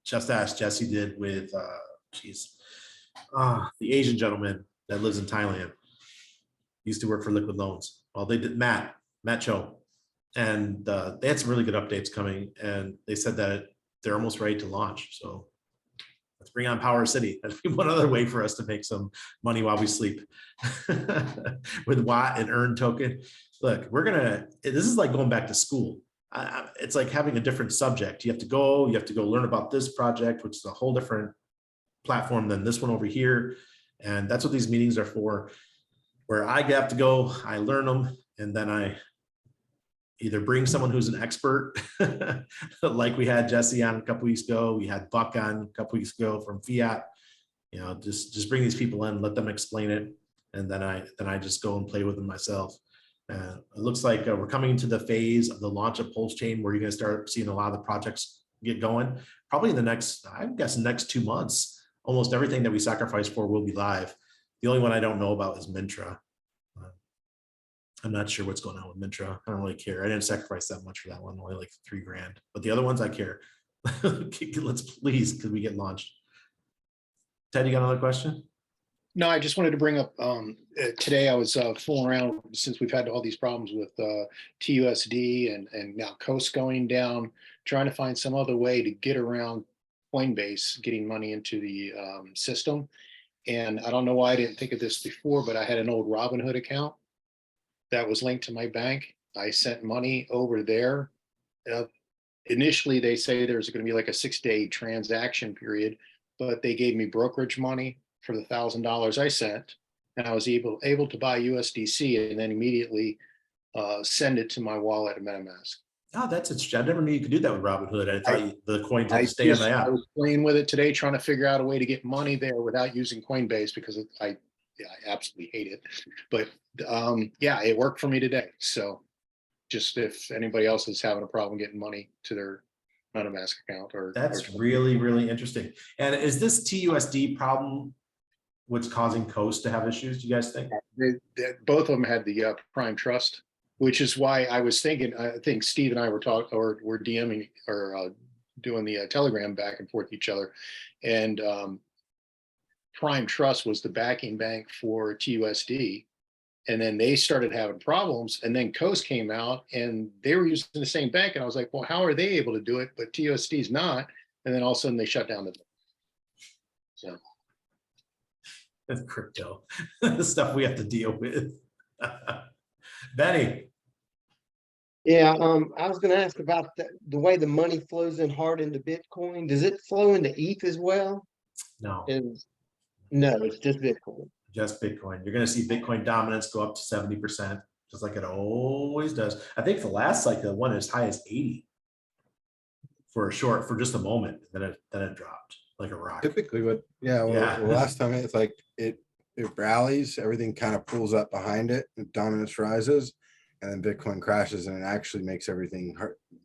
Just Ask Jesse did with, the Asian gentleman that lives in Thailand. Used to work for Liquid Loans. Well, they did Matt Cho. And they had some really good updates coming, and they said that they're almost ready to launch. So let's bring on Power City. That'd be one other way for us to make some money while we sleep with Watt and Earn token. Look, this is like going back to school. It's like having a different subject. You have to go learn about this project, which is a whole different platform than this one over here. And that's what these meetings are for, where I have to go, I learn them, and then I either bring someone who's an expert, like we had Jesse on a couple weeks ago, we had Buck on a couple weeks ago from Fiat. You know, just bring these people in, let them explain it, and then I just go and play with them myself. It looks like we're coming into the phase of the launch of Pulse Chain, where you're going to start seeing a lot of the projects get going. Probably in the next, I'm guessing, next 2 months, almost everything that we sacrificed for will be live. The only one I don't know about is Mintra. I'm not sure what's going on with Mintra. I don't really care. I didn't sacrifice that much for that one, only like $3,000. But the other ones I care. Let's please, could we get launched? Ted, you got another question? No, I just wanted to bring up, today I was fooling around since we've had all these problems with TUSD and now Coast going down, trying to find some other way to get around Coinbase, getting money into the system. And I don't know why I didn't think of this before, but I had an old Robinhood account that was linked to my bank. I sent money over there. Initially, they say there's going to be like a 6-day transaction period, but they gave me brokerage money for the $1,000 I sent, and I was able to buy USDC and then immediately send it to my wallet at MetaMask. Oh, that's interesting. I never knew you could do that with Robinhood. I thought the coin had to stay on the I app. was playing with it today, trying to figure out a way to get money there without using Coinbase because I absolutely hate it. But yeah, it worked for me today. So just if anybody else is having a problem getting money to their MetaMask account That's really, really interesting. And is this TUSD problem what's causing Coast to have issues, do you guys think? both of them had the Prime Trust, which is why I was thinking, I think Steve and I were talking, or were DMing or doing the Telegram back and forth each other. And Prime Trust was the backing bank for TUSD. And then they started having problems. And then Coast came out and they were using the same bank. And I was like, well, how are they able to do it? But TUSD's not. And then all of a sudden they shut down the bank. So Crypto, the stuff we have to deal with. Benny. Yeah, I was going to ask about the way the money flows in hard into Bitcoin. Does it flow into ETH as well? No, No, it's just Bitcoin. just Bitcoin. You're going to see Bitcoin dominance go up to 70%, just like it always does. I think the last cycle went as high as 80 for just a moment. Then it dropped like a rock. Typically the last time it's like it rallies, everything kind of pulls up behind it, and dominance rises, and then Bitcoin crashes, and it actually makes everything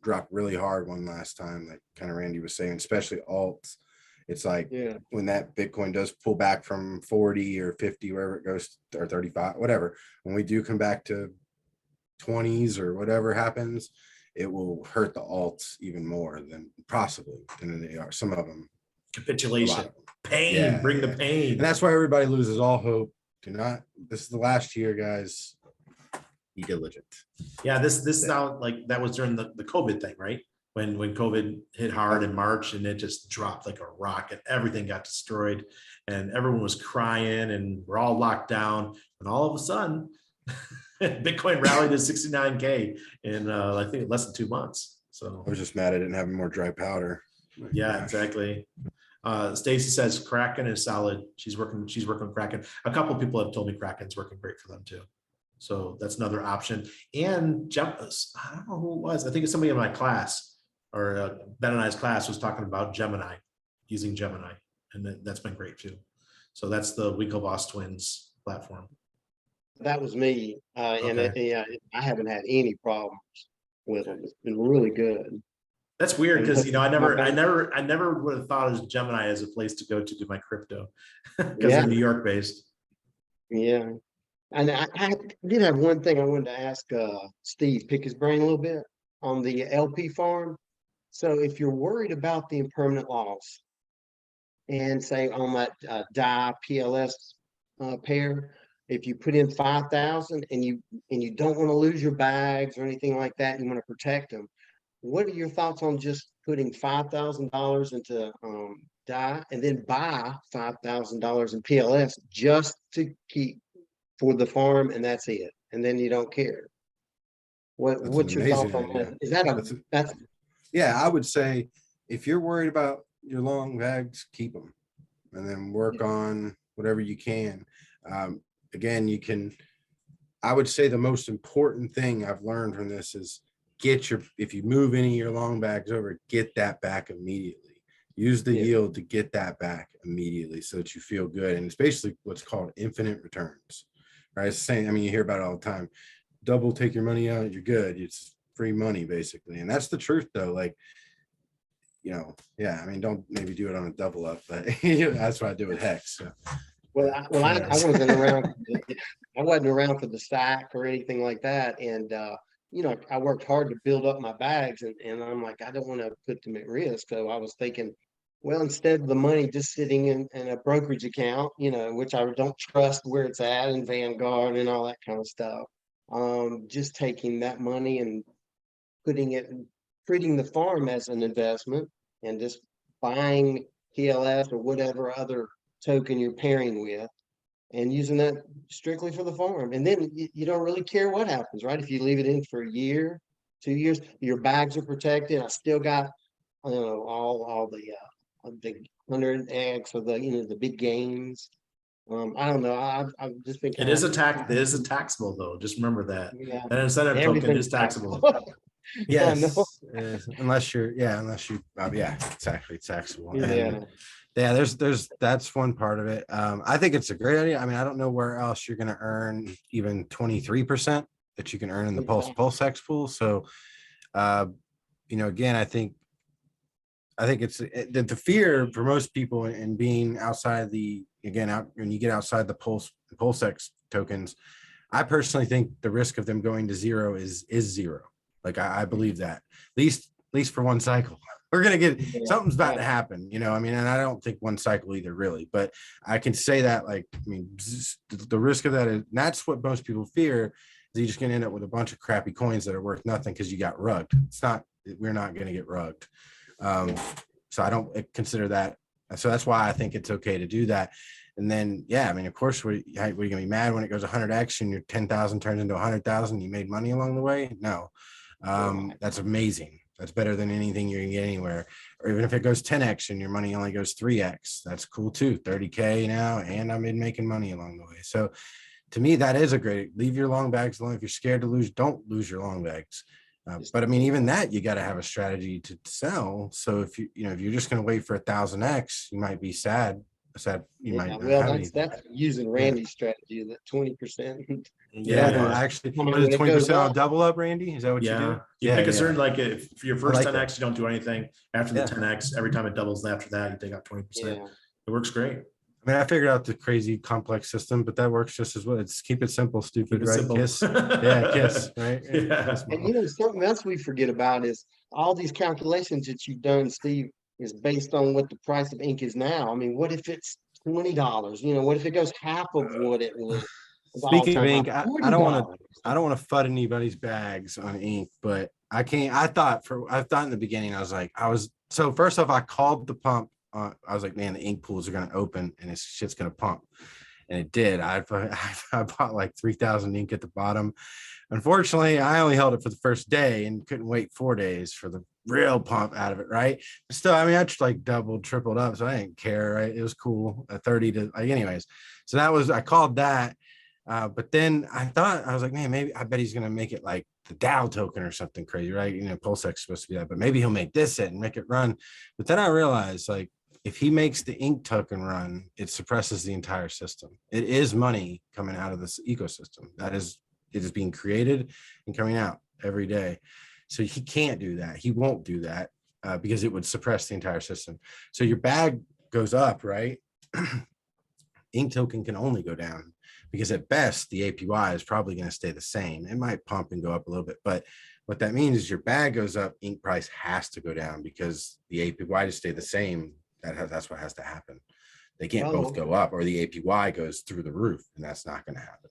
drop really hard one last time, like kind of Randy was saying, especially alts. It's like when that Bitcoin does pull back from 40 or 50, wherever it goes, or 35, whatever, when we do come back to 20s or whatever happens, it will hurt the alts even more than they are. Some of them. Capitulation, pain, bring the pain. And that's why everybody loses all hope. This is the last year, guys. Be diligent. Yeah, this now, like that was during the COVID thing, right? When COVID hit hard in March and it just dropped like a rock and everything got destroyed and everyone was crying and we're all locked down. And all of a sudden, Bitcoin rallied to 69K in I think less than 2 months. So I was just mad I didn't have more dry powder. Yeah, exactly. Stacy says Kraken is solid. She's working Kraken. A couple of people have told me Kraken's working great for them too. So that's another option. And I don't know who it was. I think it's somebody in my class or Ben and I's class was talking about Gemini, using Gemini. And that's been great too. So that's the Winklevoss twins platform. That was me, and Okay. yeah, I haven't had any problems with them. It's been really good. That's weird And because, you know, my bank, I never would have thought of Gemini as a place to go to do my crypto because yeah, they're New York based. yeah. And I did have one thing I wanted to ask Steve, pick his brain a little bit on the LP farm. So if you're worried about the impermanent loss and say on that die PLS pair, if you put in 5,000 and you don't want to lose your bags or anything like that, you want to protect them. What are your thoughts on just putting $5,000 into die and then buy $5,000 in PLS just to keep for the farm and that's it, and then you don't care? That's an What's your amazing thoughts on idea. that? Is that That's, that's yeah, I would say if you're worried about your long bags, keep them and then work on whatever you can. Again, you can, I would say the most important thing I've learned from this is if you move any of your long bags over, get that back immediately. Use the yeah, yield to get that back immediately so that you feel good. And it's basically what's called infinite returns, right? It's the same. I mean, you hear about it all the time. Double, take your money out, you're good. It's free money basically. And that's the truth though. Like, yeah, I mean, don't maybe do it on a double up, but that's what I do with Hex. So. I wasn't around. I wasn't around for the stack or anything like that, and I worked hard to build up my bags, and I'm like, I don't want to put them at risk. So I was thinking, well, instead of the money just sitting in a brokerage account, which I don't trust where it's at in Vanguard and all that kind of stuff, just taking that money and treating the farm as an investment and just buying PLS or whatever other token you're pairing with and using that strictly for the farm. And then you don't really care what happens, right? If you leave it in for a year, 2 years, your bags are protected. I still got, all the 100 eggs or the big gains. I don't know. I've just been It kind is of, it is a taxable though. Just remember that. yeah, That incentive token everything's is taxable. taxable. I know. Yes, unless yeah, exactly, it's taxable. And Yeah. yeah, that's one part of it. I think it's a great idea. I mean, I don't know where else you're going to earn even 23% that you can earn in the Exactly. Pulsex pool. So, again, I think it's the fear for most people in being outside when you get outside the Pulsex tokens. I personally think the risk of them going to zero is zero. Like I believe that at least for one cycle. We're gonna get Yeah. something's about Yeah. to happen, I mean, and I don't think one cycle either, really, but I can say that, like, I mean, the risk of that is, and that's what most people fear, is you're just gonna end up with a bunch of crappy coins that are worth nothing because you got rugged. We're not gonna get rugged. So I don't consider that. So that's why I think it's okay to do that. And then, yeah, I mean, of course, we're gonna be mad when it goes 100x and your 10,000 turns into 100,000. You made money along the way. No, that's amazing. That's better than anything you can get anywhere. Or even if it goes 10x and your money only goes 3x, that's cool too. 30K now, and I'm making money along the way. So to me, that is a great. Leave your long bags alone. If you're scared to lose, don't lose your long bags. But I mean, even that, you got to have a strategy to sell. So if if you're just going to wait for 1,000x, you might be sad. You might Yeah, not well, have that's anything. using Yeah. Randy's strategy, that 20%. Yeah, no, Yeah. actually, I mean, was it when it goes 20% on up, double up, Randy? Is that what you Yeah. do? You Yeah, pick a yeah. certain, like if for your I first like 10x, you don't do anything. After the Yeah. 10x, every time it doubles after that, you take out 20%. yeah, It works great. I mean, I figured out the crazy complex system, but that works just as well. It's keep it simple, Keep stupid, it right? simple. Kiss. Yeah, kiss, right? Yeah. Kiss and mom. something else we forget about is all these calculations that you've done, Steve, is based on what the price of ink is now. I mean, what if it's $20? What if it goes half of what it was all Speaking of time high? ink, I $40. don't want to FUD anybody's bags on ink, but I can't. I thought in the beginning, so first off, I called the pump. I was like, man, the ink pools are going to open and this shit's going to pump. And it did. I bought like 3,000 ink at the bottom. Unfortunately, I only held it for the first day and couldn't wait 4 days for the real pump out of it, right? But still, I mean, I just like doubled, tripled up, so I didn't care, right? It was cool. 30 to anyways. So I called that. But then I was like, man, maybe I bet he's gonna make it like the Dow token or something crazy, right? PulseX is supposed to be that, but maybe he'll make this it and make it run. But then I realized, like, if he makes the ink token run, it suppresses the entire system. It is money coming out of this ecosystem. That is, it is being created and coming out every day. So he can't do that. He won't do that because it would suppress the entire system. So your bag goes up, right? Ink token can only go down because at best the APY is probably going to stay the same. It might pump and go up a little bit, but what that means is your bag goes up, ink price has to go down because the APY to stay the same. That's what has to happen. They can't Oh, both go up, or the APY goes through the roof, and that's not going to happen.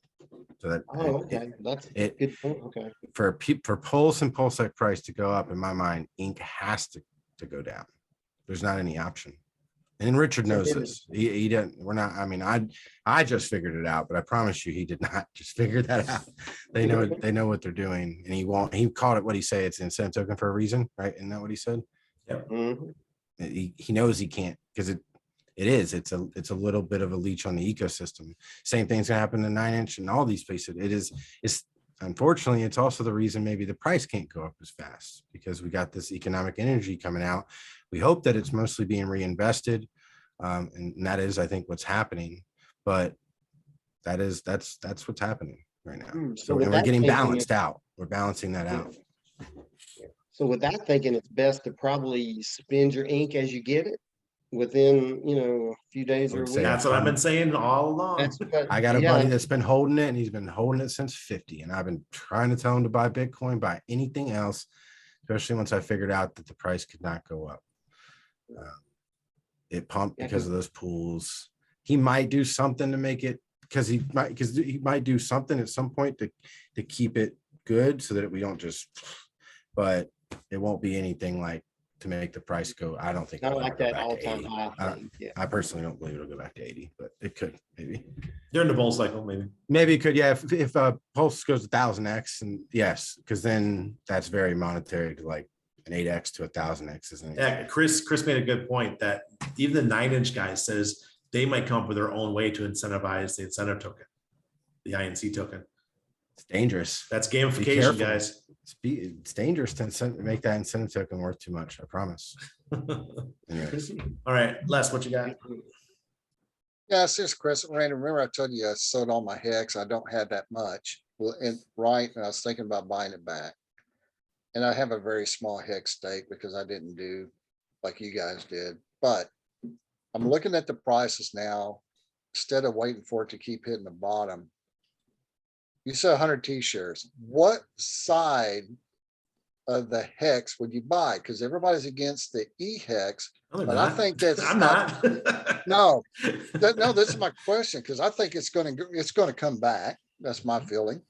So that Oh, okay, that's a it- good point, okay. for Pulse and Pulsec price to go up, in my mind, ink has to go down. There's not any option. And Richard So knows then- this. He didn't. We're not. I mean, I just figured it out, but I promise you, he did not just figure that out. They know. They know what they're doing, and he won't. He called it what he say. It's an incentive token for a reason, right? Isn't that what he said? Mhm. He knows he can't because it is. It's a little bit of a leech on the ecosystem. Same thing's gonna happen to 9-inch and all these places. It is. It's unfortunately, it's also the reason maybe the price can't go up as fast because we got this economic energy coming out. We hope that it's mostly being reinvested. And that is, I think, what's happening. But that's what's happening right now. So with and we're that getting thinking, balanced out. We're balancing that out. So with that thinking, it's best to probably spend your ink as you get it within, a few days I or a would week. say That's what I've been saying all along. That's what- I got a yeah, buddy that's been holding it and he's been holding it since 50. And I've been trying to tell him to buy Bitcoin, buy anything else, especially once I figured out that the price could not go up. It pumped Yeah, because of those pools. He might do something to make it because he might do something at some point to keep it good so that we don't just, but it won't be anything like to make the price go. I don't think Not it'll like ever go that back to all-time 80. high thing, yeah. I personally don't believe it'll go back to 80, but it could maybe. During the bull cycle, maybe. Maybe it could, yeah. If Pulse goes 1000x, and yes, because then that's very monetary to like an 8x to 1000x, isn't it? Yeah, Chris made a good point that even the 9-inch guy says they might come up with their own way to incentivize the incentive token, the INC token. It's dangerous. That's careful. gamification, guys. It's dangerous to make that incentive token worth too much. I promise. Anyways, All right, Les, what you got? Yeah, it's just Chris, Randy, remember I told you I sold all my hex. I don't have that much. Well, and right, and I was thinking about buying it back. And I have a very small hex stake because I didn't do like you guys did, but I'm looking at the prices now, instead of waiting for it to keep hitting the bottom. You said 100 T-shares. What side of the hex would you buy? Because everybody's against the E-hex. No, they're But I not. think that's I'm not- not. No, no, this is my question, because I think it's gonna come back. That's my feeling.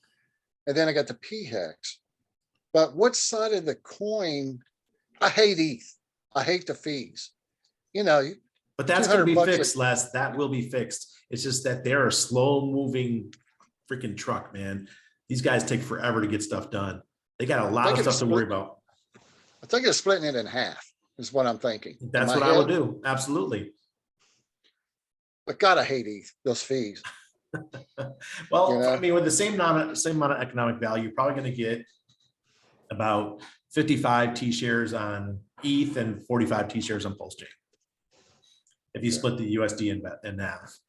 And then I got the P-hex. But what side of the coin? I hate ETH. I hate the fees. But that's gonna be 200 bucks a- fixed, Les. That will be fixed. It's just that they're a slow moving freaking truck, man. These guys take forever to get stuff done. They got a lot of Think stuff it's to worry split- about. I think it's splitting it in half is what I'm thinking. In That's my what I would head, do. Absolutely. But God, I hate ETH, those fees. Well, You know? I mean, with the same amount of economic value, you're probably gonna get about 55 T-shares on ETH and 45 T-shares on Pulse Chain. If you Yeah. split the USD in half,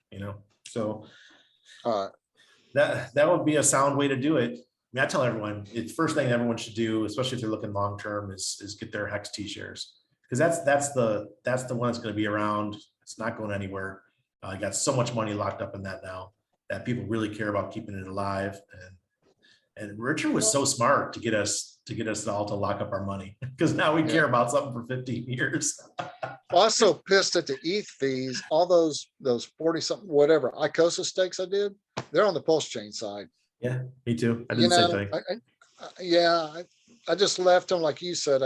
so Uh, that would be a sound way to do it. I mean, I tell everyone, it's first thing everyone should do, especially if they're looking long-term, is get their Hex T-shares. Because that's the one that's gonna be around. It's not going anywhere. I got so much money locked up in that now that people really care about keeping it alive. And Richard was so smart to get us all to lock up our money because now we care about something for 15 years. Also pissed at the ETH fees, all those 40 something, whatever, ICOSA stakes I did, they're on the Pulse Chain side. Yeah, me too. I did You the same know, thing. I just left them, like you said,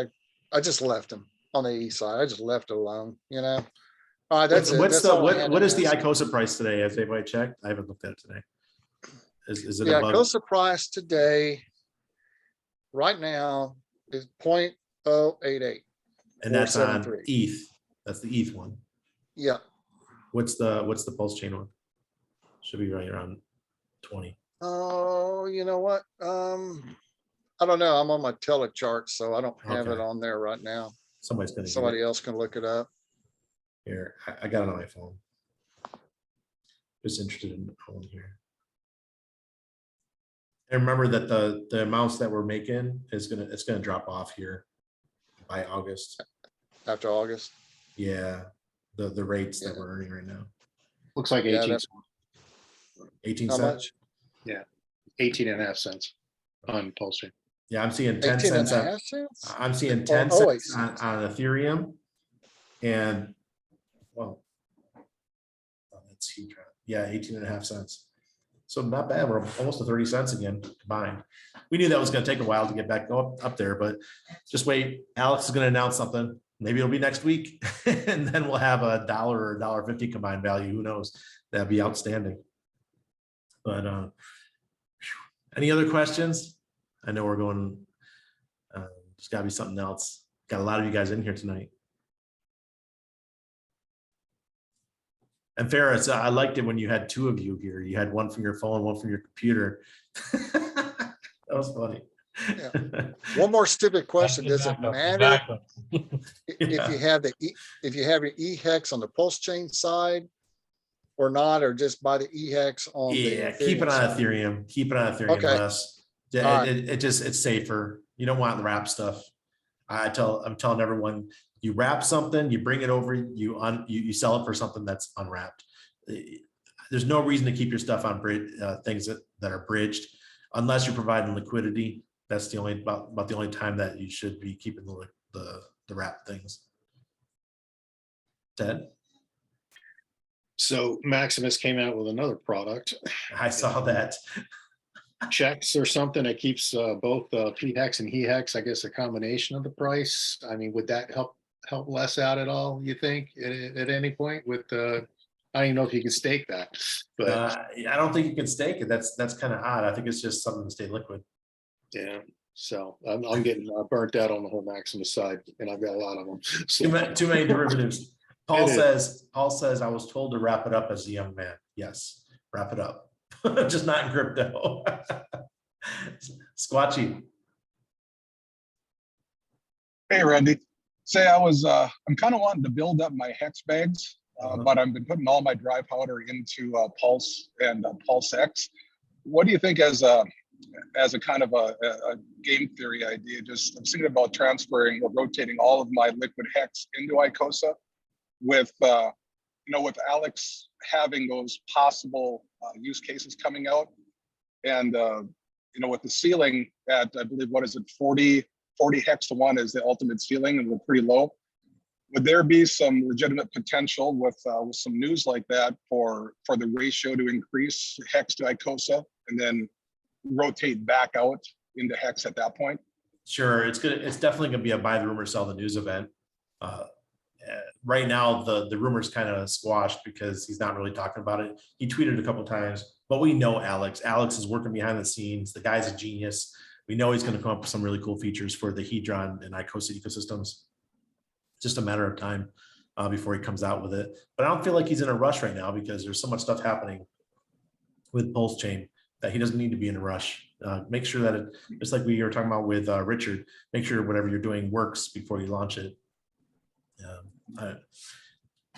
I just left them on the east side. I just left it alone, All right, that's it. What's That's the all I had what to is the ask. ICOSA price today? Has anybody checked? I haven't looked at it today. Is it The above? ICOSA price today, right now, is 0.088. And that's on 473. ETH. That's the ETH one. Yeah. What's the Pulse Chain one? Should be right around 20. Oh, you know what? I don't know. I'm on my telechart, so I don't have it Okay. on there right now. Somebody's gonna. Somebody else can look it up. Here, I got it on my phone. Just interested in one here. And remember that the amounts that we're making it's gonna drop off here by August. After August. Yeah, the rates that Yeah. we're earning right now. Looks like Yeah, 18, that's- 18 How cents. much? 18 and a half cents on Pulse Chain. Yeah, I'm seeing 10 18 and cents. a on- half cents? I'm seeing Oh, 10 oh, cents on Ethereum. And well, oh, that's huge. Yeah, 18 and a half cents. So not bad. We're almost to 30 cents again combined. We knew that was going to take a while to get back up there, but just wait. Alex is going to announce something. Maybe it'll be next week, and then we'll have $1 or $1.50 combined value. Who knows? That'd be outstanding. But any other questions? I know we're going. There's got to be something else. Got a lot of you guys in here tonight. And Ferris, I liked it when you had two of you here. You had one from your phone, one from your computer. That was funny. One more stupid question. Does it matter if Yeah. you have if you have your e-hex on the Pulse Chain side or not, or just buy the e-hex on the Yeah, keep it Ethereum on side? Ethereum. Keep it on Ethereum Okay. less. All right. It's safer. You don't want the wrap stuff. I'm telling everyone, you wrap something, you bring it over, you sell it for something that's unwrapped. There's no reason to keep your stuff on things that are bridged, unless you're providing liquidity. That's the only about the only time that you should be keeping the wrap things. Ted, So Maximus came out with another product, I saw that. checks or something that keeps both P-hex and he-hex, I guess a combination of the price. I mean, would that help less out at all, you think, at any point with I don't even know if you can stake that, but I don't think you can stake it. That's kind of odd. I think it's just something to stay liquid. yeah. So I'm getting burnt out on the whole Maximus side, and I've got a lot of them. So, Too many derivatives. Paul It is. says, I was told to wrap it up as a young man. Yes, wrap it up. Just not in crypto. Squatchy. Hey, Randy. Say I'm kind of wanting to build up my hex bags, but I've been putting all my dry powder into Pulse and Pulse X. What do you think as a kind of a game theory idea? I'm thinking about transferring or rotating all of my liquid hex into ICOSA with, with Alex having those possible use cases coming out. And, with the ceiling at, I believe, 40 hex to 1 is the ultimate ceiling, and we're pretty low. Would there be some legitimate potential with some news like that for the ratio to increase hex to ICOSA and then rotate back out into hex at that point? Sure, it's definitely gonna be a buy the rumor, sell the news event. Right now, the rumor's kind of squashed because he's not really talking about it. He tweeted a couple of times, but we know Alex. Alex is working behind the scenes. The guy's a genius. We know he's going to come up with some really cool features for the Hedron and ICOSA ecosystems. Just a matter of time before he comes out with it. But I don't feel like he's in a rush right now because there's so much stuff happening with Pulse Chain that he doesn't need to be in a rush. Make sure that just like we were talking about with Richard, make sure whatever you're doing works before you launch it.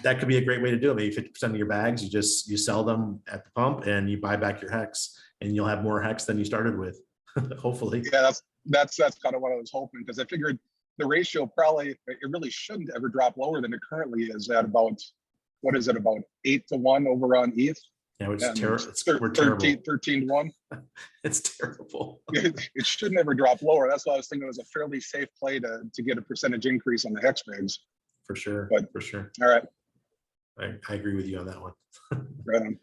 That could be a great way to do it. Maybe 50% of your bags, you sell them at the pump and you buy back your hex, and you'll have more hex than you started with. Hopefully. Yeah, that's kind of what I was hoping, because I figured the ratio it really shouldn't ever drop lower than it currently is at about, what is it, about 8 to 1 over on ETH. Yeah, which is And terrible. We're 13 terrible. to 1. It's terrible. It should never drop lower. That's why I was thinking it was a fairly safe play to get a percentage increase on the hex bags. For sure. But- For sure. All right. I agree with you on that one. Right on.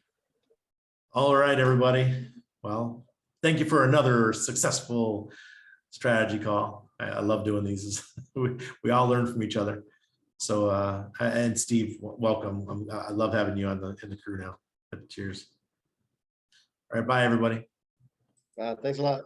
All right, everybody. Well, thank you for another successful strategy call. I love doing these. We all learn from each other. So, and Steve, welcome. I love having you in the crew now. Cheers. All right, bye, everybody. Thanks a lot.